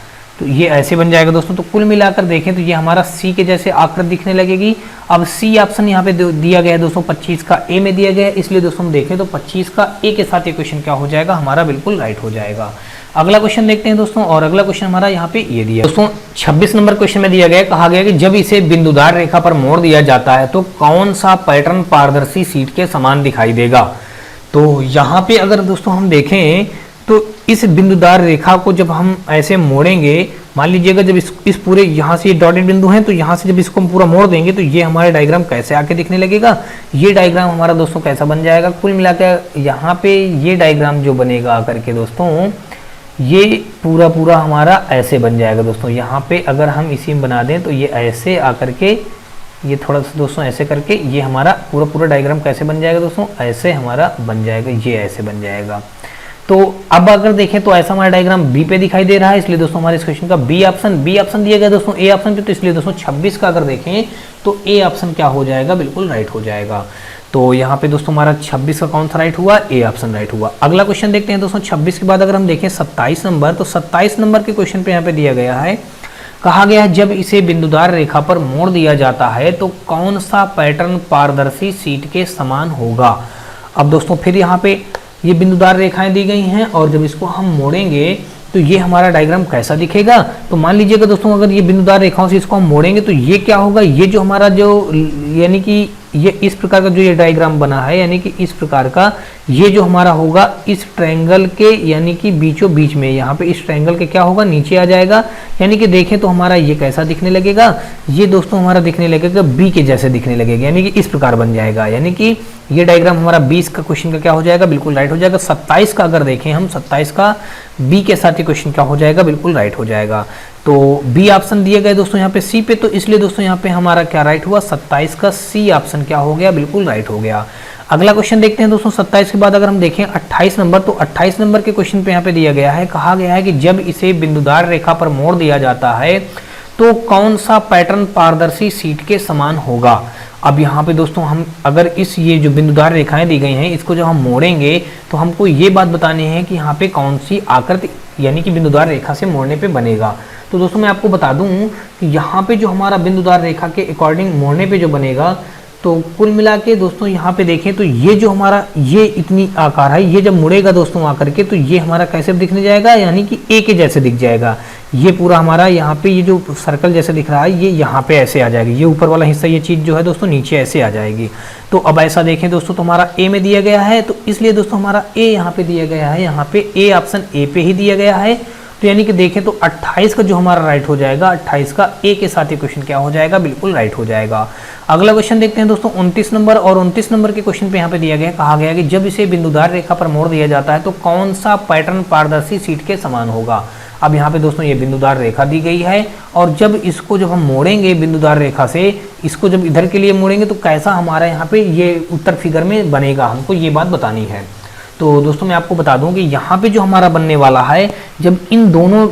तो ये ऐसे बन जाएगा दोस्तों। तो कुल मिलाकर देखें तो ये हमारा सी के जैसे आकृति दिखने लगेगी। अब सी ऑप्शन यहाँ पे दिया गया है दोस्तों, 25 का ए में दिया गया है। इसलिए दोस्तों हम देखें तो 25 का ए के साथ ये क्वेश्चन क्या हो जाएगा, हमारा बिल्कुल राइट हो जाएगा। अगला क्वेश्चन देखते हैं दोस्तों, और अगला क्वेश्चन हमारा यहाँ पे ये दिया दोस्तों 26 नंबर क्वेश्चन में दिया गया, कहा गया कि जब इसे बिंदुदार रेखा पर मोड़ दिया जाता है तो कौन सा पैटर्न पारदर्शी शीट के समान दिखाई देगा। तो यहाँ पे अगर दोस्तों हम देखें तो इस बिंदुदार रेखा को जब हम ऐसे मोड़ेंगे, मान लीजिएगा जब इस पूरे यहाँ से ये डॉटेड बिंदु हैं, तो यहाँ से जब इसको हम पूरा मोड़ देंगे तो ये हमारा डायग्राम कैसे आके दिखने लगेगा, ये डायग्राम हमारा दोस्तों कैसा बन जाएगा। कुल मिलाकर यहाँ पे ये डायग्राम जो बनेगा करके दोस्तों, ये पूरा पूरा हमारा ऐसे बन जाएगा दोस्तों। यहाँ पे अगर हम इसी में बना दें तो ये ऐसे आकर के, ये थोड़ा सा दोस्तों ऐसे करके ये हमारा पूरा पूरा डायग्राम कैसे बन जाएगा दोस्तों, ऐसे हमारा बन जाएगा, ये ऐसे बन जाएगा। तो अब अगर देखें तो ऐसा हमारा डायग्राम बी पे दिखाई दे रहा है। इसलिए दोस्तों हमारे इस क्वेश्चन का बी ऑप्शन दिया गया दोस्तों ए ऑप्शन पे। तो इसलिए दोस्तों 26 का अगर देखें तो ए ऑप्शन क्या हो जाएगा, बिल्कुल राइट हो जाएगा। तो यहाँ पे दोस्तों हमारा 26 का कौन सा राइट हुआ, ए ऑप्शन राइट हुआ। अगला क्वेश्चन देखते हैं दोस्तों 26 के बाद अगर हम देखें 27 नंबर, तो 27 नंबर के क्वेश्चन पे यहाँ पे दिया गया है, कहा गया है जब इसे बिंदुदार रेखा पर मोड़ दिया जाता है तो कौन सा पैटर्न पारदर्शी शीट के समान होगा। अब दोस्तों फिर यहाँ पे ये बिंदुदार रेखाएं दी गई हैं और जब इसको हम मोड़ेंगे तो ये हमारा डायग्राम कैसा दिखेगा। तो मान लीजिएगा दोस्तों अगर ये बिंदुदार रेखाओं से इसको हम मोड़ेंगे तो ये क्या होगा, ये जो हमारा जो यानी कि ये इस प्रकार का जो ये डायग्राम बना है, यानी कि इस प्रकार का ये जो हमारा होगा इस ट्रायंगल के यानी कि बीचों बीच में, यहाँ पे इस ट्रायंगल के क्या होगा, नीचे आ जाएगा। यानी कि देखें तो हमारा ये कैसा दिखने लगेगा, ये दोस्तों हमारा दिखने लगेगा बी के जैसे दिखने लगेगा, यानी कि इस प्रकार बन जाएगा। यानी कि ये डायग्राम हमारा 20 का क्वेश्चन का क्या हो जाएगा, बिल्कुल राइट हो जाएगा। 27 का अगर देखें हम, 27 का बी के साथ ही क्वेश्चन क्या हो जाएगा, बिल्कुल राइट हो जाएगा। तो बी ऑप्शन दिए गए दोस्तों यहाँ पे सी पे, तो इसलिए दोस्तों यहाँ पे हमारा क्या राइट हुआ, 27 का सी ऑप्शन क्या हो गया, बिल्कुल राइट हो गया। अगला क्वेश्चन देखते हैं दोस्तों 27 के बाद अगर हम देखें 28 नंबर, तो 28 नंबर के क्वेश्चन पे यहाँ पे दिया गया है, कहा गया है कि जब इसे बिंदुदार रेखा पर मोड़ दिया जाता है तो कौन सा पैटर्न पारदर्शी शीट के समान होगा। अब यहाँ पे दोस्तों हम अगर ये जो बिंदुदार रेखाएं दी गई हैं इसको जब हम मोड़ेंगे तो हमको ये बात बतानी है कि यहाँ पे कौन सी आकृति यानी कि बिंदुदार रेखा से मोड़ने पे बनेगा। तो दोस्तों मैं आपको बता दूं कि यहाँ पे जो हमारा बिंदुदार रेखा के अकॉर्डिंग मोड़ने पे जो बनेगा, तो कुल मिला के दोस्तों यहाँ पे देखें तो ये जो हमारा ये इतनी आकार है, ये जब मुड़ेगा दोस्तों आकर के तो ये हमारा कैसे दिखने जाएगा, यानी कि ए के जैसे दिख जाएगा। ये पूरा हमारा यहाँ पे ये जो सर्कल जैसे दिख रहा है ये यहाँ पे ऐसे आ जाएगी, ये ऊपर वाला हिस्सा ये चीज़ जो है दोस्तों नीचे ऐसे आ जाएगी। तो अब ऐसा देखें दोस्तों तो हमारा ए में दिया गया है, तो इसलिए दोस्तों हमारा ए यहाँ पे दिया गया है, यहाँ पे ए ऑप्शन ए पे ही दिया गया है। तो यानी कि देखें तो 28 का जो हमारा राइट हो जाएगा, 28 का ए के साथ ही क्वेश्चन क्या हो जाएगा, बिल्कुल राइट हो जाएगा। अगला क्वेश्चन देखते हैं दोस्तों 29 नंबर, और 29 नंबर के क्वेश्चन पे यहाँ पे दिया गया है, कहा गया कि जब इसे बिंदुदार रेखा पर मोड़ दिया जाता है तो कौन सा पैटर्न पारदर्शी शीट के समान होगा। अब यहाँ पे दोस्तों ये बिंदुदार रेखा दी गई है और जब इसको जब हम मोड़ेंगे बिंदुदार रेखा से, इसको जब इधर के लिए मोड़ेंगे तो कैसा हमारा यहाँ पे ये उत्तर फिगर में बनेगा, हमको ये बात बतानी है। तो दोस्तों मैं आपको बता दूं कि यहाँ पे जो हमारा बनने वाला है, जब इन दोनों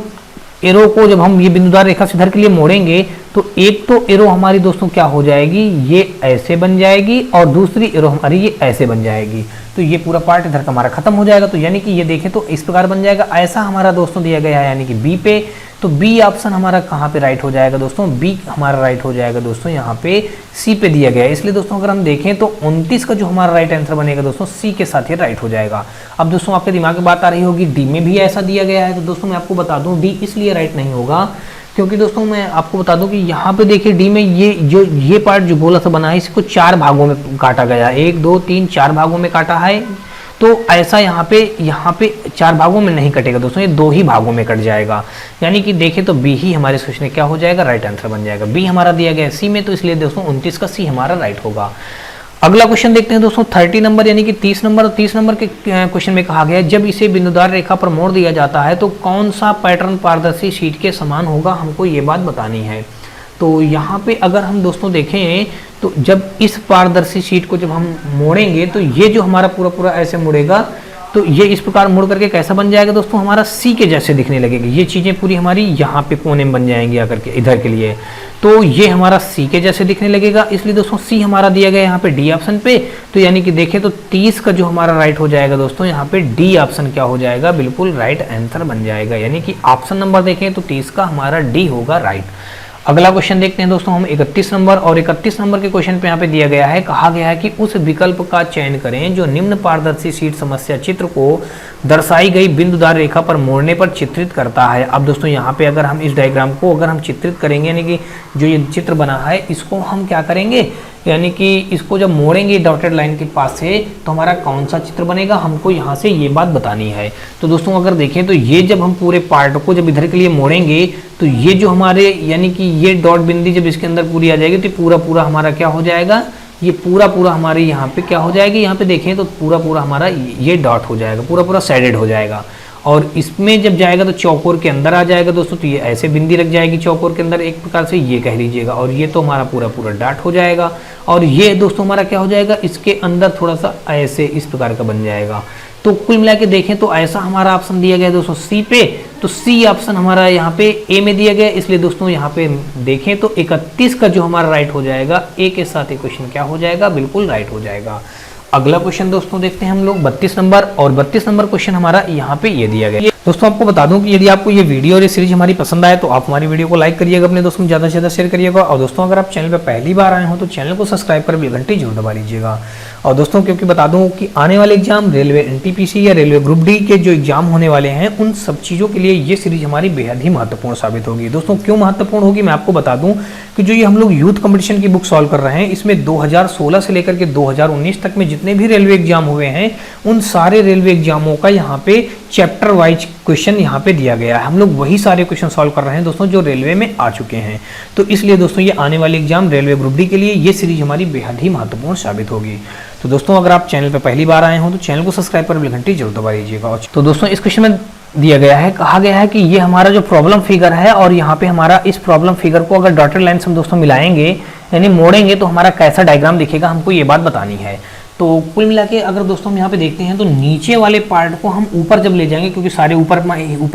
एरो को जब हम ये बिंदुदार रेखा से इधर के लिए मोड़ेंगे तो एक तो एरो हमारी दोस्तों क्या हो जाएगी, ये ऐसे बन जाएगी और दूसरी एरो हमारी ये ऐसे बन जाएगी। तो ये पूरा पार्ट इधर का हमारा खत्म हो जाएगा। तो यानी कि ये देखें तो इस प्रकार बन जाएगा, ऐसा हमारा दोस्तों दिया गया है यानी कि बी पे। तो बी ऑप्शन हमारा कहाँ पे राइट हो जाएगा दोस्तों, बी हमारा राइट हो जाएगा दोस्तों यहाँ पे सी पे दिया गया है। इसलिए दोस्तों अगर हम देखें तो 29 का जो हमारा राइट आंसर बनेगा दोस्तों सी के साथ ही राइट हो जाएगा। अब दोस्तों आपके दिमाग में बात आ रही होगी डी में भी ऐसा दिया गया है, तो दोस्तों मैं आपको बता दूं डी इसलिए राइट नहीं होगा क्योंकि दोस्तों मैं आपको बता दूं कि यहाँ पे देखिए डी में ये पार्ट जो गोला सा बना है इसको 4 भागों में काटा गया, 1 2 3 4 भागों में काटा है। तो ऐसा यहाँ पे 4 भागों में नहीं कटेगा दोस्तों, ये 2 ही भागों में कट जाएगा। यानी कि देखें तो बी ही हमारे क्वेश्चन में क्या हो जाएगा, राइट आंसर बन जाएगा। बी हमारा दिया गया है सी में, तो इसलिए दोस्तों 29 का सी हमारा राइट होगा। अगला क्वेश्चन देखते हैं दोस्तों 30 नंबर यानी कि 30 नंबर। 30 नंबर के क्वेश्चन में कहा गया है जब इसे बिंदुदार रेखा पर मोड़ दिया जाता है तो कौन सा पैटर्न पारदर्शी शीट के समान होगा, हमको ये बात बतानी है। तो यहाँ पे अगर हम दोस्तों देखें तो जब इस पारदर्शी शीट को जब हम मोड़ेंगे तो ये जो हमारा पूरा ऐसे मुड़ेगा, तो ये इस प्रकार मुड़ करके कैसा बन जाएगा दोस्तों, हमारा सी के जैसे दिखने लगेगी। ये चीज़ें पूरी हमारी यहाँ पे कोने में बन जाएंगी आकर के इधर के लिए, तो ये हमारा सी के जैसे दिखने लगेगा। इसलिए दोस्तों सी हमारा दिया गया यहाँ पे डी ऑप्शन पे। तो यानी कि देखें तो 30 का जो हमारा राइट हो जाएगा दोस्तों, यहाँ पे डी ऑप्शन क्या हो जाएगा, बिल्कुल राइट आंसर बन जाएगा। यानी कि ऑप्शन नंबर देखें तो 30 का हमारा डी होगा राइट। अगला क्वेश्चन देखते हैं दोस्तों हम 31 नंबर, और 31 नंबर के क्वेश्चन पे यहाँ पे दिया गया है, कहा गया है कि उस विकल्प का चयन करें जो निम्न पारदर्शी शीट समस्या चित्र को दर्शाई गई बिंदुदार रेखा पर मोड़ने पर चित्रित करता है। अब दोस्तों यहाँ पे अगर हम इस डायग्राम को अगर हम चित्रित करेंगे, यानी कि जो ये चित्र बना है इसको हम क्या करेंगे, यानी कि इसको जब मोड़ेंगे डॉटेड लाइन के पास से तो हमारा कौन सा चित्र बनेगा, हमको यहाँ से ये बात बतानी है। तो दोस्तों अगर देखें तो ये जब हम पूरे पार्ट को जब इधर के लिए मोड़ेंगे तो ये जो हमारे यानी कि ये डॉट बिंदी जब इसके अंदर पूरी आ जाएगी तो पूरा हमारा क्या हो जाएगा, ये पूरा हमारे यहाँ पे क्या हो जाएगी, यहाँ पे देखें तो पूरा हमारा ये डॉट हो जाएगा, पूरा शेडेड हो जाएगा। और इसमें जब जाएगा तो चौकोर के अंदर आ जाएगा दोस्तों, तो ये ऐसे बिंदी लग जाएगी चौकोर के अंदर एक प्रकार से, ये कह लीजिएगा। और ये तो हमारा पूरा डॉट हो जाएगा। और ये दोस्तों हमारा क्या हो जाएगा, इसके अंदर थोड़ा सा ऐसे इस प्रकार का बन जाएगा। तो कुल मिला के देखें तो ऐसा हमारा ऑप्शन दिया गया है दोस्तों सी पे। तो तो सी ऑप्शन हमारा यहाँ पे ए में दिया गया, इसलिए दोस्तों यहाँ पे देखें तो 31 का जो हमारा राइट हो जाएगा, ए के साथ ये क्वेश्चन क्या हो जाएगा, बिल्कुल राइट हो जाएगा। अगला क्वेश्चन दोस्तों देखते हैं हम लोग 32 नंबर, और 32 नंबर क्वेश्चन हमारा यहाँ पे ये दिया गया। दोस्तों आपको बता दूं कि यदि आपको ये वीडियो और ये सीरीज हमारी पसंद आए तो आप हमारी वीडियो को लाइक करिएगा, अपने दोस्तों में ज़्यादा से ज़्यादा शेयर करिएगा। और दोस्तों अगर आप चैनल पर पहली बार आए हो तो चैनल को सब्सक्राइब कर बेल घंटी जरूर दबा लीजिएगा। और दोस्तों क्योंकि बता दूं कि आने वाले एग्जाम रेलवे एनटीपीसी या रेलवे ग्रुप डी के जो एग्जाम होने वाले हैं, उन सब चीज़ों के लिए ये सीरीज हमारी बेहद ही महत्वपूर्ण साबित होगी। दोस्तों क्यों महत्वपूर्ण होगी, मैं आपको बता दूं कि जो ये हम लोग यूथ कंपटीशन की बुक सॉल्व कर रहे हैं, इसमें 2016 से लेकर के 2019 तक में जितने भी रेलवे एग्जाम हुए हैं, उन सारे रेलवे एग्जामों का यहाँ पे चैप्टर वाइज क्वेश्चन यहाँ पे दिया गया है। हम लोग वही सारे क्वेश्चन सॉल्व कर रहे हैं दोस्तों जो रेलवे में आ चुके हैं। तो इसलिए दोस्तों ये आने वाले एग्जाम रेलवे ग्रुप डी के लिए ये सीरीज हमारी बेहद ही महत्वपूर्ण साबित होगी। तो दोस्तों अगर आप चैनल पर पहली बार आए हो तो चैनल को सब्सक्राइब कर बेल घंटी जरूर दबा लीजिएगा। तो दोस्तों इस क्वेश्चन में दिया गया है, कहा गया है कि ये हमारा जो प्रॉब्लम फिगर है, और यहाँ पे हमारा इस प्रॉब्लम फिगर को अगर डॉटेड लाइन से हम दोस्तों मिलाएंगे यानी मोड़ेंगे तो हमारा कैसा डायग्राम दिखेगा, हमको ये बात बतानी है। तो कुल मिला के अगर दोस्तों हम यहाँ पे देखते हैं तो नीचे वाले पार्ट को हम ऊपर जब ले जाएंगे, क्योंकि सारे ऊपर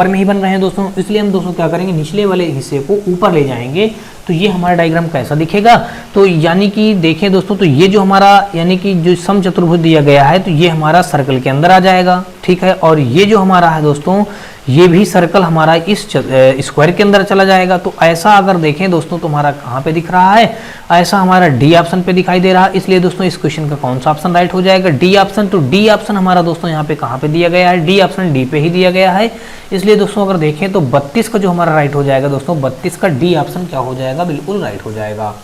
में ही बन रहे हैं दोस्तों, इसलिए हम दोस्तों क्या करेंगे, निचले वाले हिस्से को ऊपर ले जाएंगे। तो ये हमारा डायग्राम कैसा दिखेगा, तो यानी कि देखें दोस्तों, तो ये जो हमारा यानी कि जो समचतुर्भुज दिया गया है, तो ये हमारा सर्कल के अंदर आ जाएगा, ठीक है। और ये जो हमारा है दोस्तों, ये भी सर्कल हमारा इस स्क्वायर के अंदर चला जाएगा। तो ऐसा अगर देखें दोस्तों तो हमारा कहाँ पे दिख रहा है, ऐसा हमारा डी ऑप्शन पे दिखाई दे रहा है। इसलिए दोस्तों इस क्वेश्चन का कौन सा ऑप्शन राइट हो जाएगा, डी ऑप्शन। तो डी ऑप्शन हमारा दोस्तों यहाँ पे कहाँ पे दिया गया है, डी ऑप्शन डी पे ही दिया गया है। इसलिए दोस्तों अगर देखें तो 32 का जो हमारा राइट हो जाएगा दोस्तों, 32 का डी ऑप्शन क्या हो जाएगा, बिल्कुल राइट हो जाएगा।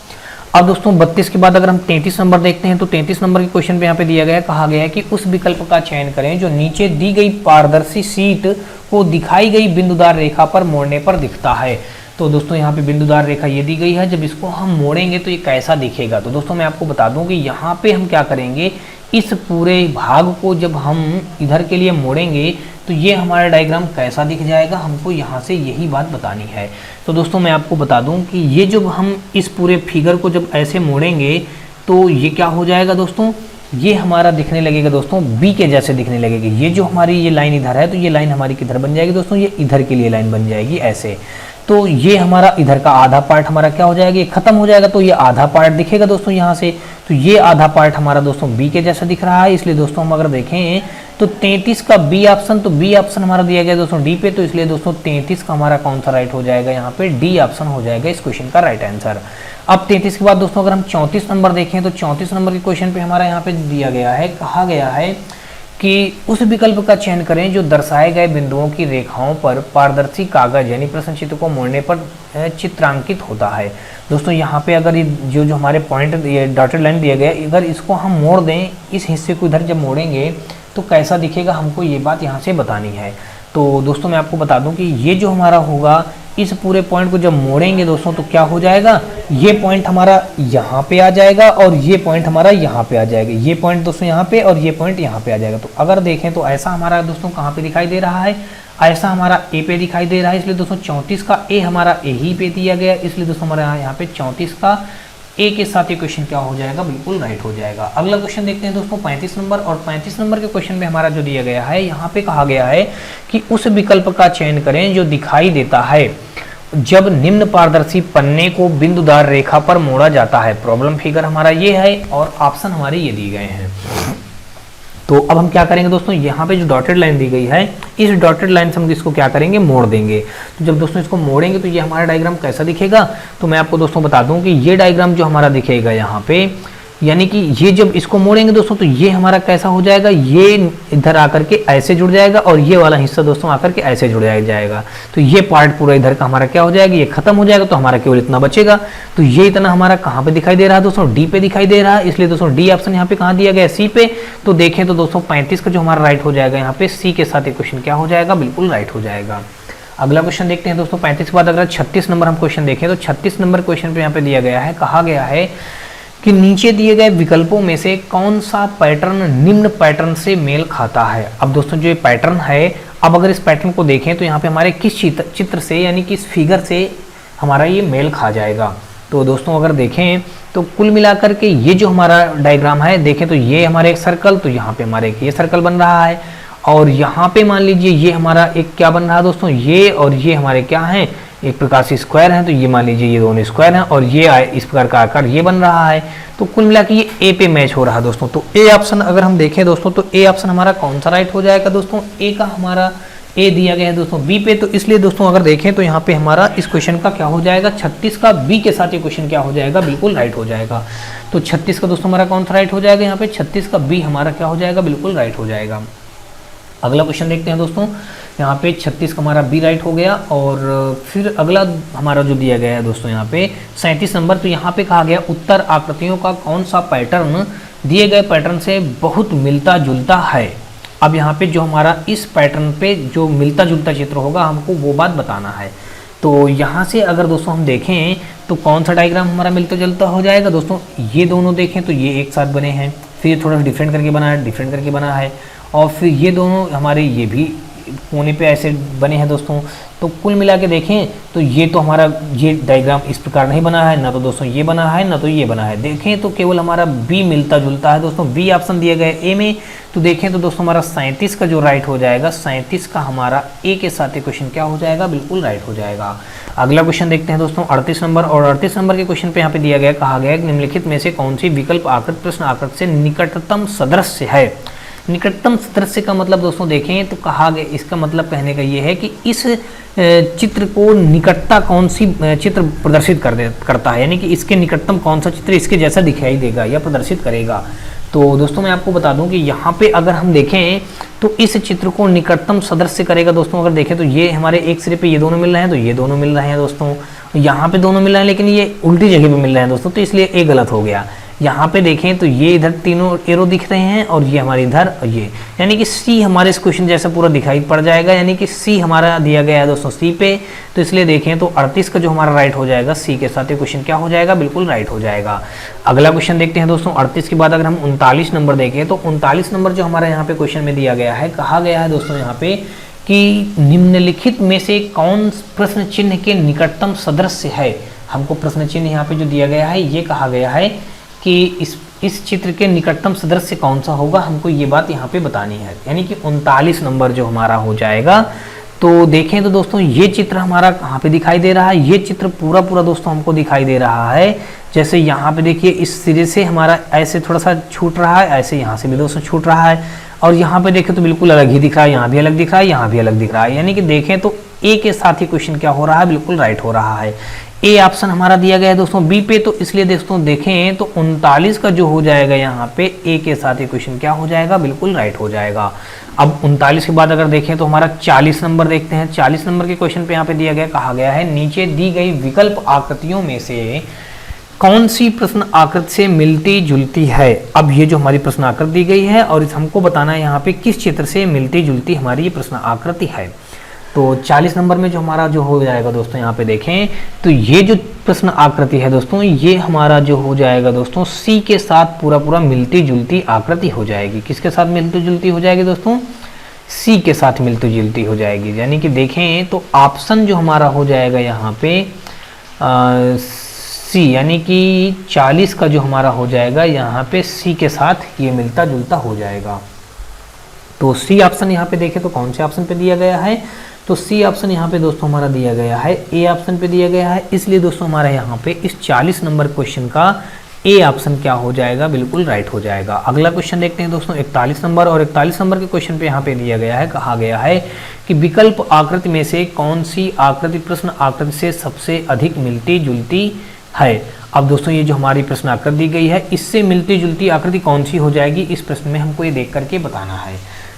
अब दोस्तों 32 के बाद अगर हम 33 नंबर देखते हैं तो 33 नंबर के क्वेश्चन पे यहाँ पे दिया गया है, कहा गया है कि उस विकल्प का चयन करें जो नीचे दी गई पारदर्शी शीट को दिखाई गई बिंदुदार रेखा पर मोड़ने पर दिखता है। तो दोस्तों यहाँ पे बिंदुदार रेखा ये दी गई है, जब इसको हम मोड़ेंगे तो ये कैसा दिखेगा। तो दोस्तों मैं आपको बता दूं कि यहाँ पे हम क्या करेंगे, इस पूरे भाग को जब हम इधर के लिए मोड़ेंगे तो ये हमारा डायग्राम कैसा दिख जाएगा, हमको यहाँ से यही बात बतानी है। तो दोस्तों मैं आपको बता दूं कि ये जब हम इस पूरे फिगर को जब ऐसे मोड़ेंगे तो ये क्या हो जाएगा दोस्तों, ये हमारा दिखने लगेगा दोस्तों बी के जैसे दिखने लगेगी। ये जो हमारी ये लाइन इधर है तो ये लाइन हमारी किधर बन जाएगी दोस्तों, ये इधर के लिए लाइन बन जाएगी ऐसे। तो ये हमारा इधर का आधा पार्ट हमारा क्या हो जाएगा, ये खत्म हो जाएगा। तो ये आधा पार्ट दिखेगा दोस्तों यहाँ से, तो ये आधा पार्ट हमारा दोस्तों बी के जैसा दिख रहा है। इसलिए दोस्तों हम अगर देखें तो 33 का बी ऑप्शन, तो बी ऑप्शन हमारा दिया गया दोस्तों डी पे, तो इसलिए दोस्तों 33 का हमारा कौन सा राइट हो जाएगा, यहाँ पे डी ऑप्शन हो जाएगा इस क्वेश्चन का राइट आंसर। अब 33 के बाद दोस्तों अगर हम 34 नंबर देखें तो 34 नंबर के क्वेश्चन पे हमारा यहाँ पे दिया गया है, कहा गया है कि उस विकल्प का चयन करें जो दर्शाए गए बिंदुओं की रेखाओं पर पारदर्शी कागज यानी प्रश्न चित्र को मोड़ने पर चित्रांकित होता है। दोस्तों यहाँ पे अगर ये जो हमारे पॉइंट ये डॉटेड लाइन दिया गया, अगर इसको हम मोड़ दें, इस हिस्से को इधर जब मोड़ेंगे तो कैसा दिखेगा, हमको ये बात यहाँ से बतानी है। तो दोस्तों मैं आपको बता दूं कि ये जो हमारा होगा, इस पूरे पॉइंट को जब मोड़ेंगे दोस्तों तो क्या हो जाएगा, ये पॉइंट हमारा यहाँ पे आ जाएगा और ये पॉइंट हमारा यहाँ पे आ जाएगा। ये पॉइंट दोस्तों यहाँ पे और ये पॉइंट यहाँ पे आ जाएगा। तो अगर देखें तो ऐसा हमारा दोस्तों कहाँ पे दिखाई दे रहा है, ऐसा हमारा ए पे दिखाई दे रहा है। इसलिए दोस्तों 34 का ए हमारा ए ही पे दिया गया, इसलिए दोस्तों हमारा यहाँ पे 34 का ए के साथ ये क्वेश्चन क्या हो जाएगा, बिल्कुल राइट हो जाएगा। अगला क्वेश्चन देखते हैं दोस्तों 35 नंबर, और 35 नंबर के क्वेश्चन में हमारा जो दिया गया है, यहाँ पे कहा गया है कि उस विकल्प का चयन करें जो दिखाई देता है जब निम्न पारदर्शी पन्ने को बिंदुदार रेखा पर मोड़ा जाता है। प्रॉब्लम फिगर हमारा ये है और ऑप्शन हमारे ये दिए गए हैं। तो अब हम क्या करेंगे दोस्तों, यहाँ पे जो डॉटेड लाइन दी गई है, इस डॉटेड लाइन से हम इसको क्या करेंगे, मोड़ देंगे। तो जब दोस्तों इसको मोड़ेंगे तो ये हमारा डायग्राम कैसा दिखेगा, तो मैं आपको दोस्तों बता दूं कि ये डायग्राम जो हमारा दिखेगा यहाँ पे, यानी कि ये जब इसको मोड़ेंगे दोस्तों तो ये हमारा कैसा हो जाएगा, ये इधर आकर के ऐसे जुड़ जाएगा और ये वाला हिस्सा दोस्तों आकर के ऐसे जुड़ जाएगा। तो ये पार्ट पूरा इधर का हमारा क्या हो जाएगा, ये खत्म हो जाएगा। तो हमारा केवल इतना बचेगा। तो ये इतना हमारा कहाँ पे दिखाई दे रहा है दोस्तों, डी पे दिखाई दे रहा है। इसलिए दोस्तों डी ऑप्शन यहाँ पे कहाँ दिया गया, सी पे। तो देखें तो दोस्तों 35 का जो हमारा राइट हो जाएगा यहाँ पे सी के साथ एक क्वेश्चन क्या हो जाएगा, बिल्कुल राइट हो जाएगा। अगला क्वेश्चन देखते हैं दोस्तों 35 के बाद अगर 36 नंबर हम क्वेश्चन देखें तो 36 नंबर क्वेश्चन पे यहाँ पे दिया गया है, कहा गया है कि नीचे दिए गए विकल्पों में से कौन सा पैटर्न निम्न पैटर्न से मेल खाता है। अब दोस्तों जो ये पैटर्न है, अब अगर इस पैटर्न को देखें तो यहाँ पे हमारे किस चित्र से यानी किस फिगर से हमारा ये मेल खा जाएगा। तो दोस्तों अगर देखें तो कुल मिलाकर के ये जो हमारा डायग्राम है, देखें तो ये हमारे एक सर्कल, तो यहाँ पे हमारे एक ये सर्कल बन रहा है। और यहाँ पे मान लीजिए ये हमारा एक क्या बन रहा है दोस्तों, ये और ये हमारे क्या हैं, एक प्रकार से स्क्वायर हैं, तो ये मान लीजिए ये दोनों स्क्वायर हैं और ये इस प्रकार का आकार ये बन रहा है। तो कुल मिला के ये ए पे मैच हो रहा है दोस्तों। तो ए ऑप्शन अगर हम देखें दोस्तों, तो ए ऑप्शन हमारा कौन सा राइट हो जाएगा दोस्तों, ए का हमारा ए दिया गया है दोस्तों बी पे, तो इसलिए दोस्तों अगर देखें तो यहाँ पे हमारा इस क्वेश्चन का क्या हो जाएगा, 36 का बी के साथ ये क्वेश्चन क्या हो जाएगा, बिल्कुल राइट हो जाएगा। तो 36 का दोस्तों हमारा कौन सा राइट हो जाएगा, यहाँ पे 36 का बी हमारा क्या हो जाएगा, बिल्कुल राइट हो जाएगा। अगला क्वेश्चन देखते हैं दोस्तों, यहाँ पे 36 का हमारा बी राइट हो गया। और फिर अगला हमारा जो दिया गया है दोस्तों यहाँ पे 37 नंबर, तो यहाँ पे कहा गया उत्तर आकृतियों का कौन सा पैटर्न दिए गए पैटर्न से बहुत मिलता जुलता है। अब यहाँ पे जो हमारा इस पैटर्न पे जो मिलता जुलता चित्र होगा हमको वो बात बताना है। तो यहाँ से अगर दोस्तों हम देखें तो कौन सा डायग्राम हमारा मिलता जुलता हो जाएगा दोस्तों, ये दोनों देखें तो ये एक साथ बने हैं, फिर थोड़ा डिफरेंट करके बना है और फिर ये दोनों हमारे ये भी कोने पे ऐसे बने हैं दोस्तों। तो कुल मिला के देखें तो ये तो हमारा ये डायग्राम इस प्रकार नहीं बना है, ना तो दोस्तों ये बना है ना तो ये बना है। देखें तो केवल हमारा बी मिलता जुलता है दोस्तों, बी ऑप्शन दिया गया है ए में। तो देखें तो दोस्तों हमारा 37 का जो राइट हो जाएगा, 37 का हमारा ए के साथ क्वेश्चन क्या हो जाएगा, बिल्कुल राइट हो जाएगा। अगला क्वेश्चन देखते हैं दोस्तों 38 नंबर, और 38 नंबर के क्वेश्चन पे यहाँ पे दिया गया, कहा गया निम्नलिखित में से कौन सी विकल्प आकृत प्रश्न आकृत से निकटतम सदृश है। निकटतम सदृश का मतलब दोस्तों देखें तो कहा गया, इसका मतलब कहने का ये है कि इस चित्र को निकटता कौन सी चित्र प्रदर्शित करता है, यानी कि इसके निकटतम कौन सा चित्र इसके जैसा दिखाई देगा या प्रदर्शित करेगा। तो दोस्तों मैं आपको बता दूं कि यहाँ पे अगर हम देखें तो इस चित्र को निकटतम सदृश करेगा दोस्तों। अगर देखें तो ये हमारे एक सिरे पे ये दोनों मिल रहे हैं, तो ये दोनों मिल रहे हैं दोस्तों, यहाँ पे दोनों मिल रहे हैं लेकिन ये उल्टी जगह पे मिल रहे हैं दोस्तों, तो इसलिए ए गलत हो गया। यहाँ पे देखें तो ये इधर तीनों एरो दिख रहे हैं और ये हमारे इधर ये, यानी कि सी हमारे इस क्वेश्चन जैसा पूरा दिखाई पड़ जाएगा, यानी कि सी हमारा दिया गया है दोस्तों सी पे। तो इसलिए देखें तो 38 का जो हमारा राइट हो जाएगा सी के साथ ये क्वेश्चन क्या हो जाएगा, बिल्कुल राइट हो जाएगा। अगला क्वेश्चन देखते हैं दोस्तों 38 के बाद अगर हम 39 नंबर देखें तो 39 नंबर जो हमारा यहाँ पे क्वेश्चन में दिया गया है, कहा गया है दोस्तों यहाँ पे कि निम्नलिखित में से कौन प्रश्न चिन्ह के निकटतम सदृश है। हमको प्रश्न चिन्ह यहाँ पे जो दिया गया है ये कहा गया है कि इस चित्र के निकटतम सदृश कौन सा होगा, हमको ये बात यहाँ पे बतानी है, यानी कि 39 नंबर जो हमारा हो जाएगा। तो देखें तो दोस्तों ये चित्र हमारा कहाँ पे दिखाई दे रहा है, ये चित्र पूरा दोस्तों हमको दिखाई दे रहा है। जैसे यहाँ पे देखिए इस सिरे से हमारा ऐसे थोड़ा सा छूट रहा है, ऐसे यहाँ से भी दोस्तों छूट रहा है, और यहाँ पे देखें तो बिल्कुल अलग ही दिख रहा है, यहाँ भी अलग दिख रहा है, यहाँ भी अलग दिख रहा है, यानी कि देखें तो ए के साथ ही क्वेश्चन क्या हो रहा है, बिल्कुल राइट हो रहा है। ए ऑप्शन हमारा दिया गया है दोस्तों बी पे, तो इसलिए दोस्तों देखें तो 39 का जो हो जाएगा यहाँ पे ए के साथ ही क्वेश्चन क्या हो जाएगा, बिल्कुल राइट हो जाएगा। अब 39 के बाद अगर देखें तो हमारा 40 नंबर देखते हैं। 40 नंबर के क्वेश्चन पे यहाँ पे दिया गया, कहा गया है नीचे दी गई विकल्प आकृतियों में से कौन सी प्रश्न आकृति से मिलती जुलती है। अब ये जो हमारी प्रश्न आकृति दी गई है और हमको बताना है यहाँ पे किस चित्र से मिलती जुलती हमारी ये प्रश्न आकृति है। तो 40 नंबर में जो हमारा जो हो जाएगा दोस्तों यहाँ पे देखें तो ये जो प्रश्न आकृति है दोस्तों, ये हमारा जो हो जाएगा दोस्तों सी के साथ पूरा मिलती जुलती आकृति हो जाएगी। किसके साथ मिलती जुलती हो जाएगी दोस्तों, सी के साथ मिलती जुलती हो जाएगी। यानी कि देखें तो ऑप्शन जो हमारा हो जाएगा यहाँ पे सी, यानी कि 40 का जो हमारा हो जाएगा यहाँ पे सी के साथ ये मिलता जुलता हो जाएगा। तो सी ऑप्शन यहाँ पे देखें तो कौन से ऑप्शन पे दिया गया है, तो सी ऑप्शन यहाँ पे दोस्तों हमारा दिया गया है ए ऑप्शन पे दिया गया है, इसलिए दोस्तों हमारा यहाँ पे इस 40 नंबर क्वेश्चन का ए ऑप्शन क्या हो जाएगा, बिल्कुल राइट हो जाएगा। अगला क्वेश्चन देखते हैं दोस्तों 41 नंबर, और 41 नंबर के क्वेश्चन पे यहाँ पे दिया गया है, कहा गया है कि विकल्प आकृति में से कौन सी आकृति प्रश्न आकृति से सबसे अधिक मिलती जुलती है। अब दोस्तों ये जो हमारी प्रश्न आकृति दी गई है इससे मिलती जुलती आकृति कौन सी हो जाएगी, इस प्रश्न में हमको ये देख करके बताना है।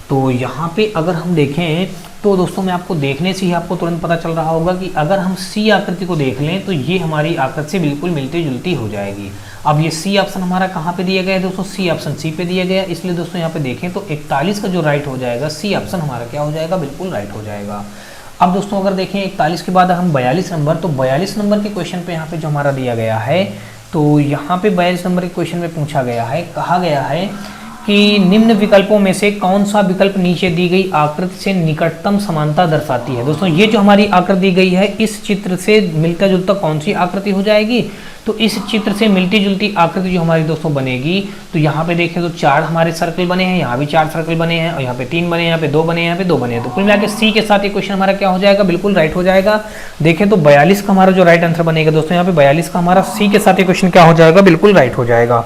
तो यहाँ पे अगर हम देखें तो दोस्तों मैं आपको देखने से ही आपको तुरंत पता चल रहा होगा कि अगर हम सी आकृति को देख लें तो ये हमारी आकृति से बिल्कुल मिलती जुलती हो जाएगी। अब ये सी ऑप्शन हमारा कहाँ पे दिया गया है दोस्तों, सी ऑप्शन सी पे दिया गया है, इसलिए दोस्तों यहाँ पे देखें तो 41 का जो राइट हो जाएगा सी ऑप्शन हमारा क्या हो जाएगा, बिल्कुल राइट हो जाएगा। अब दोस्तों अगर देखें 41 के बाद हम 42 नंबर, तो 42 नंबर के क्वेश्चन पे यहाँ पे जो हमारा दिया गया है, तो यहाँ पे 42 नंबर के क्वेश्चन में पूछा गया है, कहा गया है कि निम्न विकल्पों में से कौन सा विकल्प नीचे दी गई आकृति से निकटतम समानता दर्शाती है। दोस्तों ये जो हमारी आकृति दी गई है, इस चित्र से मिलता जुलता कौन सी आकृति हो जाएगी, तो इस चित्र से मिलती जुलती आकृति जो हमारी दोस्तों बनेगी, तो यहाँ पे देखें तो 4 हमारे सर्कल बने हैं, यहाँ भी 4 सर्कल बने हैं, और यहाँ पे 3 बने हैं, यहाँ पे 2 बने हैं, यहाँ पे 2 बने हैं। तो कुल मिलाकर सी के साथ ये क्वेश्चन हमारा क्या हो जाएगा, बिल्कुल राइट हो जाएगा। देखें तो 42 का हमारा जो राइट आंसर बनेगा दोस्तों, यहाँ पे 42 का हमारा सी के साथ ये क्वेश्चन क्या हो जाएगा, बिल्कुल राइट हो जाएगा।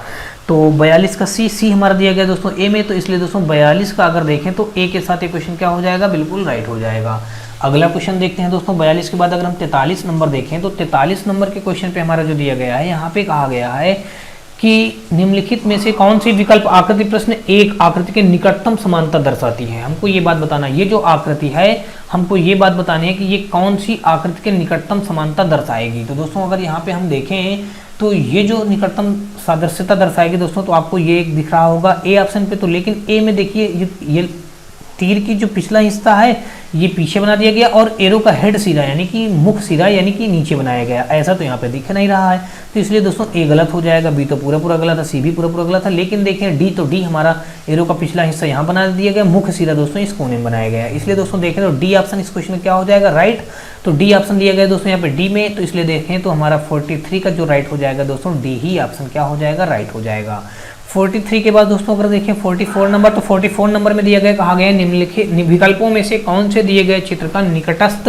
तो 42 का सी हमारा दिया गया दोस्तों ए में, तो इसलिए दोस्तों 42 का अगर देखें तो ए के साथ ये क्वेश्चन क्या हो जाएगा, बिल्कुल राइट हो जाएगा। अगला क्वेश्चन देखते हैं दोस्तों। 42 के बाद अगर हम 43 नंबर देखें तो 43 नंबर के क्वेश्चन पे हमारा जो दिया गया है, यहाँ पे कहा गया है कि निम्नलिखित में से कौन सी विकल्प आकृति प्रश्न एक आकृति के निकटतम समानता दर्शाती है। हमको ये बात बताना, ये जो आकृति है हमको ये बात बतानी है कि ये कौन सी आकृति के निकटतम समानता दर्शाएगी। तो दोस्तों अगर यहाँ पे हम देखें तो ये जो निकटतम सादृश्यता दर्शाएगी दोस्तों, तो आपको ये एक दिख रहा होगा ए ऑप्शन पे। तो लेकिन ए में देखिए ये तीर की जो पिछला हिस्सा है ये पीछे बना दिया गया, और एरो का हेड सिरा यानी कि मुख सिरा यानी कि नीचे बनाया गया, ऐसा तो यहाँ पे दिख नहीं रहा है। तो इसलिए दोस्तों ए गलत हो जाएगा, बी तो पूरा पूरा गलत है, सी भी पूरा पूरा गलत है। लेकिन देखें डी, तो डी हमारा एरो का पिछला हिस्सा यहाँ बना दिया गया, मुख्य सिरा दोस्तों इस कोने में बनाया गया है। इसलिए दोस्तों देखें तो डी ऑप्शन इस क्वेश्चन में क्या हो जाएगा, राइट। तो डी ऑप्शन दिया गया दोस्तों यहाँ पे डी में, तो इसलिए देखें तो हमारा 43 का जो राइट हो जाएगा दोस्तों, डी ही ऑप्शन क्या हो जाएगा, राइट हो जाएगा। 43 के बाद दोस्तों अगर देखें 44 नंबर, तो 44 नंबर में दिया गया, कहा गया निम्नलिखित विकल्पों में से कौन से दिए गए चित्र का निकटस्थ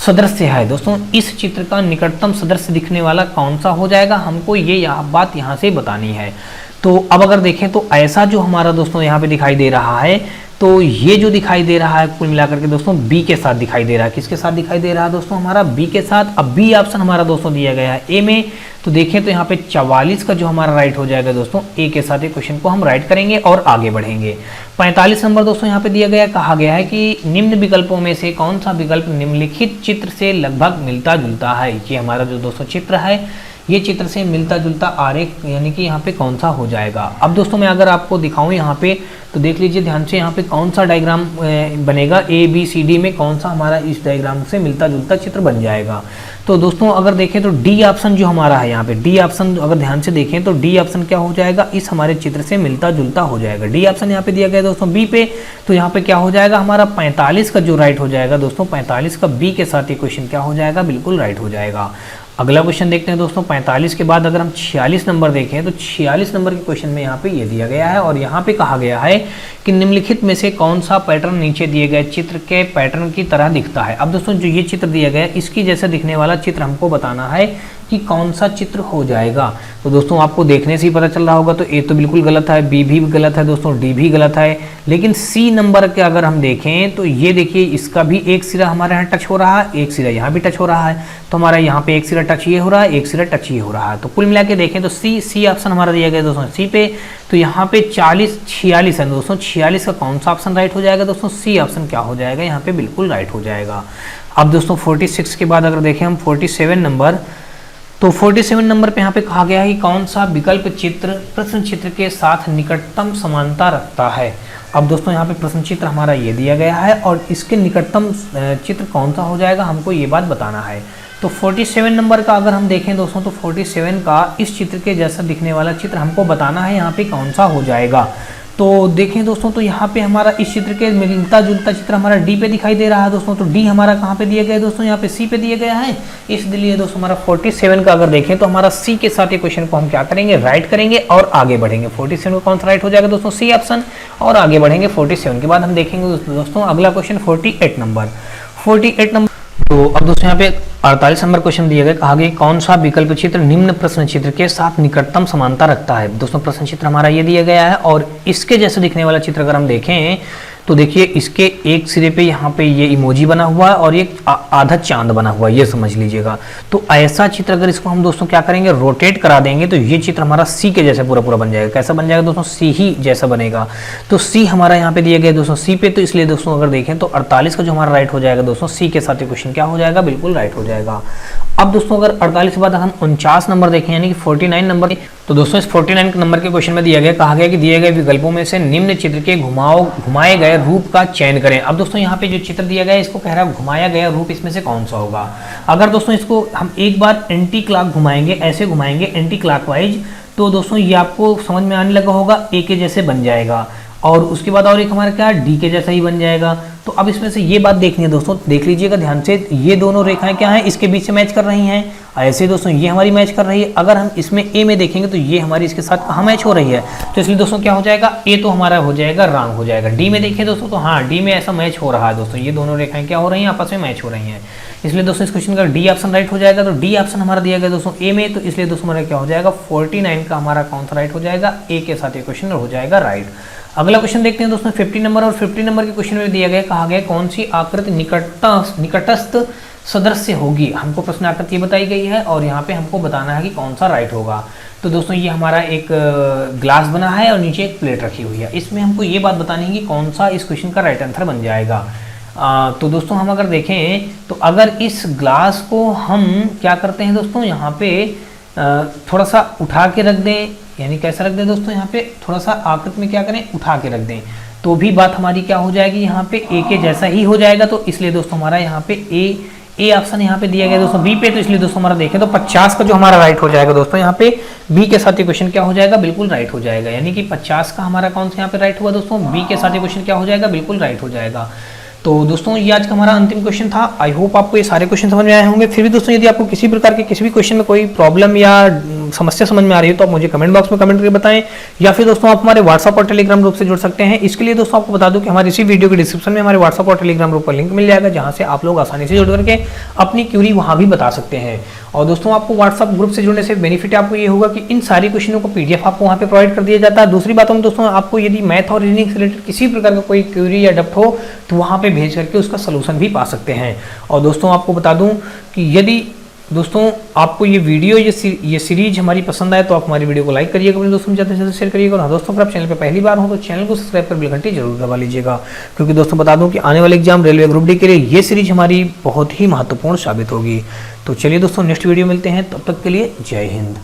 सदृश्य है। दोस्तों इस चित्र का निकटतम सदृश्य दिखने वाला कौन सा हो जाएगा, हमको ये बात यहाँ से बतानी है। तो अब अगर देखें तो ऐसा जो हमारा दोस्तों यहाँ पे दिखाई दे रहा है, तो ये जो दिखाई दे रहा है कुल मिलाकर के दोस्तों बी के साथ दिखाई दे रहा है। किसके साथ दिखाई दे रहा है दोस्तों, हमारा बी के साथ। अब बी ऑप्शन हमारा दोस्तों दिया गया है ए में, तो देखें तो यहाँ पे 44 का जो हमारा राइट हो जाएगा दोस्तों, ए के साथ ये क्वेश्चन को हम राइट करेंगे और आगे बढ़ेंगे। 45 नंबर दोस्तों यहाँ पे दिया गया, कहा गया है कि निम्न विकल्पों में से कौन सा विकल्प निम्नलिखित चित्र से लगभग मिलता जुलता है। ये हमारा जो दोस्तों चित्र है, ये चित्र से मिलता जुलता आरेख यानी कि यहाँ पे कौन सा हो जाएगा। अब दोस्तों मैं अगर आपको दिखाऊं यहाँ पे, तो देख लीजिए ध्यान से यहाँ पे कौन सा डायग्राम बनेगा, ए बी सी डी में कौन सा हमारा इस डायग्राम से मिलता जुलता चित्र बन जाएगा। तो दोस्तों अगर देखें तो डी ऑप्शन जो हमारा है यहाँ पे, डी ऑप्शन अगर ध्यान से देखें तो डी ऑप्शन क्या हो जाएगा, इस हमारे चित्र से मिलता जुलता हो जाएगा। डी ऑप्शन यहाँ पे दिया गया दोस्तों बी पे, तो यहाँ पे क्या हो जाएगा हमारा 45 का जो राइट हो जाएगा दोस्तों, 45 का बी के साथ ये क्वेश्चन क्या हो जाएगा, बिल्कुल राइट हो जाएगा। अगला क्वेश्चन देखते हैं दोस्तों। 45 के बाद अगर हम 46 नंबर देखें तो 46 नंबर के क्वेश्चन में यहाँ पे ये दिया गया है, और यहाँ पे कहा गया है कि निम्नलिखित में से कौन सा पैटर्न नीचे दिए गए चित्र के पैटर्न की तरह दिखता है। अब दोस्तों जो ये चित्र दिया गया है, इसकी जैसा दिखने वाला चित्र हमको बताना है कि कौन सा चित्र हो जाएगा। तो दोस्तों आपको देखने से ही पता चल रहा होगा, तो ए तो बिल्कुल गलत है, बी भी गलत है दोस्तों, डी भी गलत है। लेकिन सी नंबर के अगर हम देखें तो ये देखिए, इसका भी एक सिरा हमारे यहाँ टच हो रहा है, एक सिरा यहाँ भी टच हो रहा है। तो हमारा यहाँ पे एक सिरा टच ये हो रहा है, एक सिरा टच ये हो रहा है। तो कुल मिला के देखें तो सी ऑप्शन हमारा दिया गया दोस्तों सी पे। तो यहाँ पे 46 है दोस्तों, 46 का कौन सा ऑप्शन राइट हो जाएगा दोस्तों, सी ऑप्शन क्या हो जाएगा, यहाँ पे बिल्कुल राइट हो जाएगा। अब दोस्तों 46 के बाद अगर देखें हम 47 नंबर, तो 47 नंबर पे यहाँ पे कहा गया है कि कौन सा विकल्प चित्र प्रश्न चित्र के साथ निकटतम समानता रखता है। अब दोस्तों यहाँ पे प्रश्न चित्र हमारा ये दिया गया है, और इसके निकटतम चित्र कौन सा हो जाएगा हमको ये बात बताना है। तो 47 नंबर का अगर हम देखें दोस्तों, तो 47 का इस चित्र के जैसा दिखने वाला चित्र हमको बताना है यहाँ पे कौन सा हो जाएगा। तो देखें दोस्तों, तो यहाँ पे हमारा इस चित्र के मिलता जुलता चित्र हमारा डी पे दिखाई दे रहा है दोस्तों। तो डी हमारा कहाँ पे दिया गया है दोस्तों, यहाँ पे सी पे दिया गया है। इसलिए दोस्तों हमारा 47 का अगर देखें तो हमारा सी के साथ ये क्वेश्चन को हम क्या करेंगे, राइट करेंगे और आगे बढ़ेंगे। 47 को कौन सा राइट हो जाएगा दोस्तों, सी ऑप्शन, और आगे बढ़ेंगे। 47 के बाद हम देखेंगे दोस्तों अगला क्वेश्चन 48 नंबर। तो अब दोस्तों यहाँ पे 48 नंबर क्वेश्चन दिया गया, कहा गया कौन सा विकल्प चित्र निम्न प्रश्न चित्र के साथ निकटतम समानता रखता है। दोस्तों प्रश्न चित्र हमारा ये दिया गया है, और इसके जैसे दिखने वाला चित्र अगर हम देखें तो देखिए इसके एक सिरे पे यहाँ पे ये इमोजी बना हुआ है, और एक आधा चांद बना हुआ है, ये समझ लीजिएगा। तो ऐसा चित्र अगर इसको हम दोस्तों क्या करेंगे, रोटेट करा देंगे, तो ये चित्र हमारा सी के जैसे पूरा पूरा बन जाएगा। कैसा बन जाएगा दोस्तों, सी ही जैसा बनेगा। तो सी हमारा यहाँ पे दिया गया दोस्तों सी पे, तो इसलिए दोस्तों अगर देखें तो 48 का जो हमारा राइट हो जाएगा दोस्तों, सी के साथ ये क्वेश्चन क्या हो जाएगा, बिल्कुल राइट हो जाएगा। अब दोस्तों अगर 48 के बाद हम 49 नंबर देखें, यानी कि 49 नंबर, तो दोस्तों इस 49 नंबर के क्वेश्चन में दिया गया, कहा गया कि दिए गए विकल्पों में से निम्न चित्र के घुमाए गए रूप का चयन करें। अब दोस्तों यहाँ पे जो चित्र दिया गया है, इसको कह रहा है घुमाया गया रूप इसमें से कौन सा होगा। अगर दोस्तों इसको हम एक बार एंटी क्लॉक घुमाएंगे, ऐसे घुमाएंगे एंटी क्लॉकवाइज, तो दोस्तों ये आपको समझ में आने लगा होगा, ए के जैसे बन जाएगा। और उसके बाद और एक हमारा क्या है, डी के जैसा ही बन जाएगा। तो अब इसमें से ये बात देखनी है दोस्तों, देख लीजिएगा ध्यान से, ये दोनों रेखाएं क्या हैं, इसके बीच से मैच कर रही हैं। ऐसे दोस्तों ये हमारी मैच कर रही है। अगर हम इसमें ए में देखेंगे तो ये हमारी इसके साथ कहाँ मैच हो रही है, तो इसलिए दोस्तों क्या हो जाएगा, ए तो हमारा हो जाएगा रॉन्ग हो जाएगा। डी में देखिए दोस्तों, तो हाँ डी में ऐसा मैच हो रहा है दोस्तों, ये दोनों रेखाएं क्या हो रही हैं, आपस में मैच हो रही हैं। इसलिए दोस्तों इस क्वेश्चन का डी ऑप्शन राइट हो जाएगा। तो डी ऑप्शन हमारा दिया गया दोस्तों ए में, तो इसलिए दोस्तों हमारा क्या हो जाएगा, 49 का हमारा कौन सा राइट हो जाएगा, ए के साथ ये क्वेश्चन हो जाएगा राइट। अगला क्वेश्चन देखते हैं दोस्तों 50 नंबर, और 50 नंबर के क्वेश्चन में दिया गया, कहा गया कौन सी आकृति निकटस्थ सदस्य होगी। हमको प्रश्न आकृति बताई गई है और यहाँ पे हमको बताना है कि कौन सा राइट होगा। तो दोस्तों ये हमारा एक ग्लास बना है और नीचे एक प्लेट रखी हुई है, इसमें हमको ये बात बतानी है कि कौन सा इस क्वेश्चन का राइट आंसर बन जाएगा। तो दोस्तों हम अगर देखें तो अगर इस ग्लास को हम क्या करते हैं दोस्तों, यहाँ पे थोड़ा सा उठा के रख दें, यानी कैसा रख दें दोस्तों, यहाँ पे थोड़ा सा आकृति में क्या करें, उठा के रख दें, तो भी बात हमारी क्या हो जाएगी, यहाँ पे ए के जैसा ही हो जाएगा। तो इसलिए दोस्तों हमारा यहाँ पे ए ऑप्शन यहाँ पे दिया गया दोस्तों बी पे, तो इसलिए दोस्तों हमारा देखें तो 50 का जो हमारा राइट हो जाएगा दोस्तों, यहाँ पे बी के साथ ये क्वेश्चन क्या हो जाएगा, बिल्कुल राइट हो जाएगा। यानी कि 50 का हमारा कौन सा यहाँ पे राइट हुआ दोस्तों, बी के साथ ये क्वेश्चन क्या हो जाएगा, बिल्कुल राइट हो जाएगा। तो दोस्तों ये आज का हमारा अंतिम क्वेश्चन था। आई होप आपको ये सारे क्वेश्चन समझ में आए होंगे। फिर भी दोस्तों यदि आपको किसी प्रकार के किसी भी क्वेश्चन में कोई प्रॉब्लम या समस्या समझ में आ रही है तो आप मुझे कमेंट बॉक्स में कमेंट करके बताएं, या फिर दोस्तों आप हमारे व्हाट्सअप और टेलीग्राम ग्रुप से जुड़ सकते हैं। इसके लिए दोस्तों आपको बता दूं कि हमारे इसी वीडियो के डिस्क्रिप्शन में हमारे व्हाट्सअप और टेलीग्राम ग्रुप का लिंक मिल जाएगा, जहां से आप लोग आसानी से जुड़ करके अपनी क्यूरी वहां भी बता सकते हैं। और दोस्तों आपको व्हाट्सअप ग्रुप से जुड़ने से बेनिफिट आपको ये होगा कि इन सारी क्वेश्चनों को पीडीएफ आपको वहाँ पे प्रोवाइड कर दिया जाता है। दूसरी बातों में दोस्तों आपको यदि मैथ और रीजनिंग से रिलेटेड किसी प्रकार का कोई क्वेरी या डाउट हो तो वहाँ पे भेज करके उसका सलूशन भी पा सकते हैं। और दोस्तों आपको बता दूं कि यदि दोस्तों आपको ये वीडियो ये सीरीज हमारी पसंद आए तो आप हमारी वीडियो को लाइक करिएगा, अपने दोस्तों में ज़्यादा से ज़्यादा शेयर करिएगा। और हाँ दोस्तों, अगर आप चैनल पे पहली बार हो तो चैनल को सब्सक्राइब कर बेल घंटी जरूर दबा लीजिएगा, क्योंकि दोस्तों बता दूं कि आने वाले एग्जाम रेलवे ग्रुप डी के लिए ये सीरीज हमारी बहुत ही महत्वपूर्ण साबित होगी। तो चलिए दोस्तों नेक्स्ट वीडियो मिलते हैं, तब तक के लिए जय हिंद।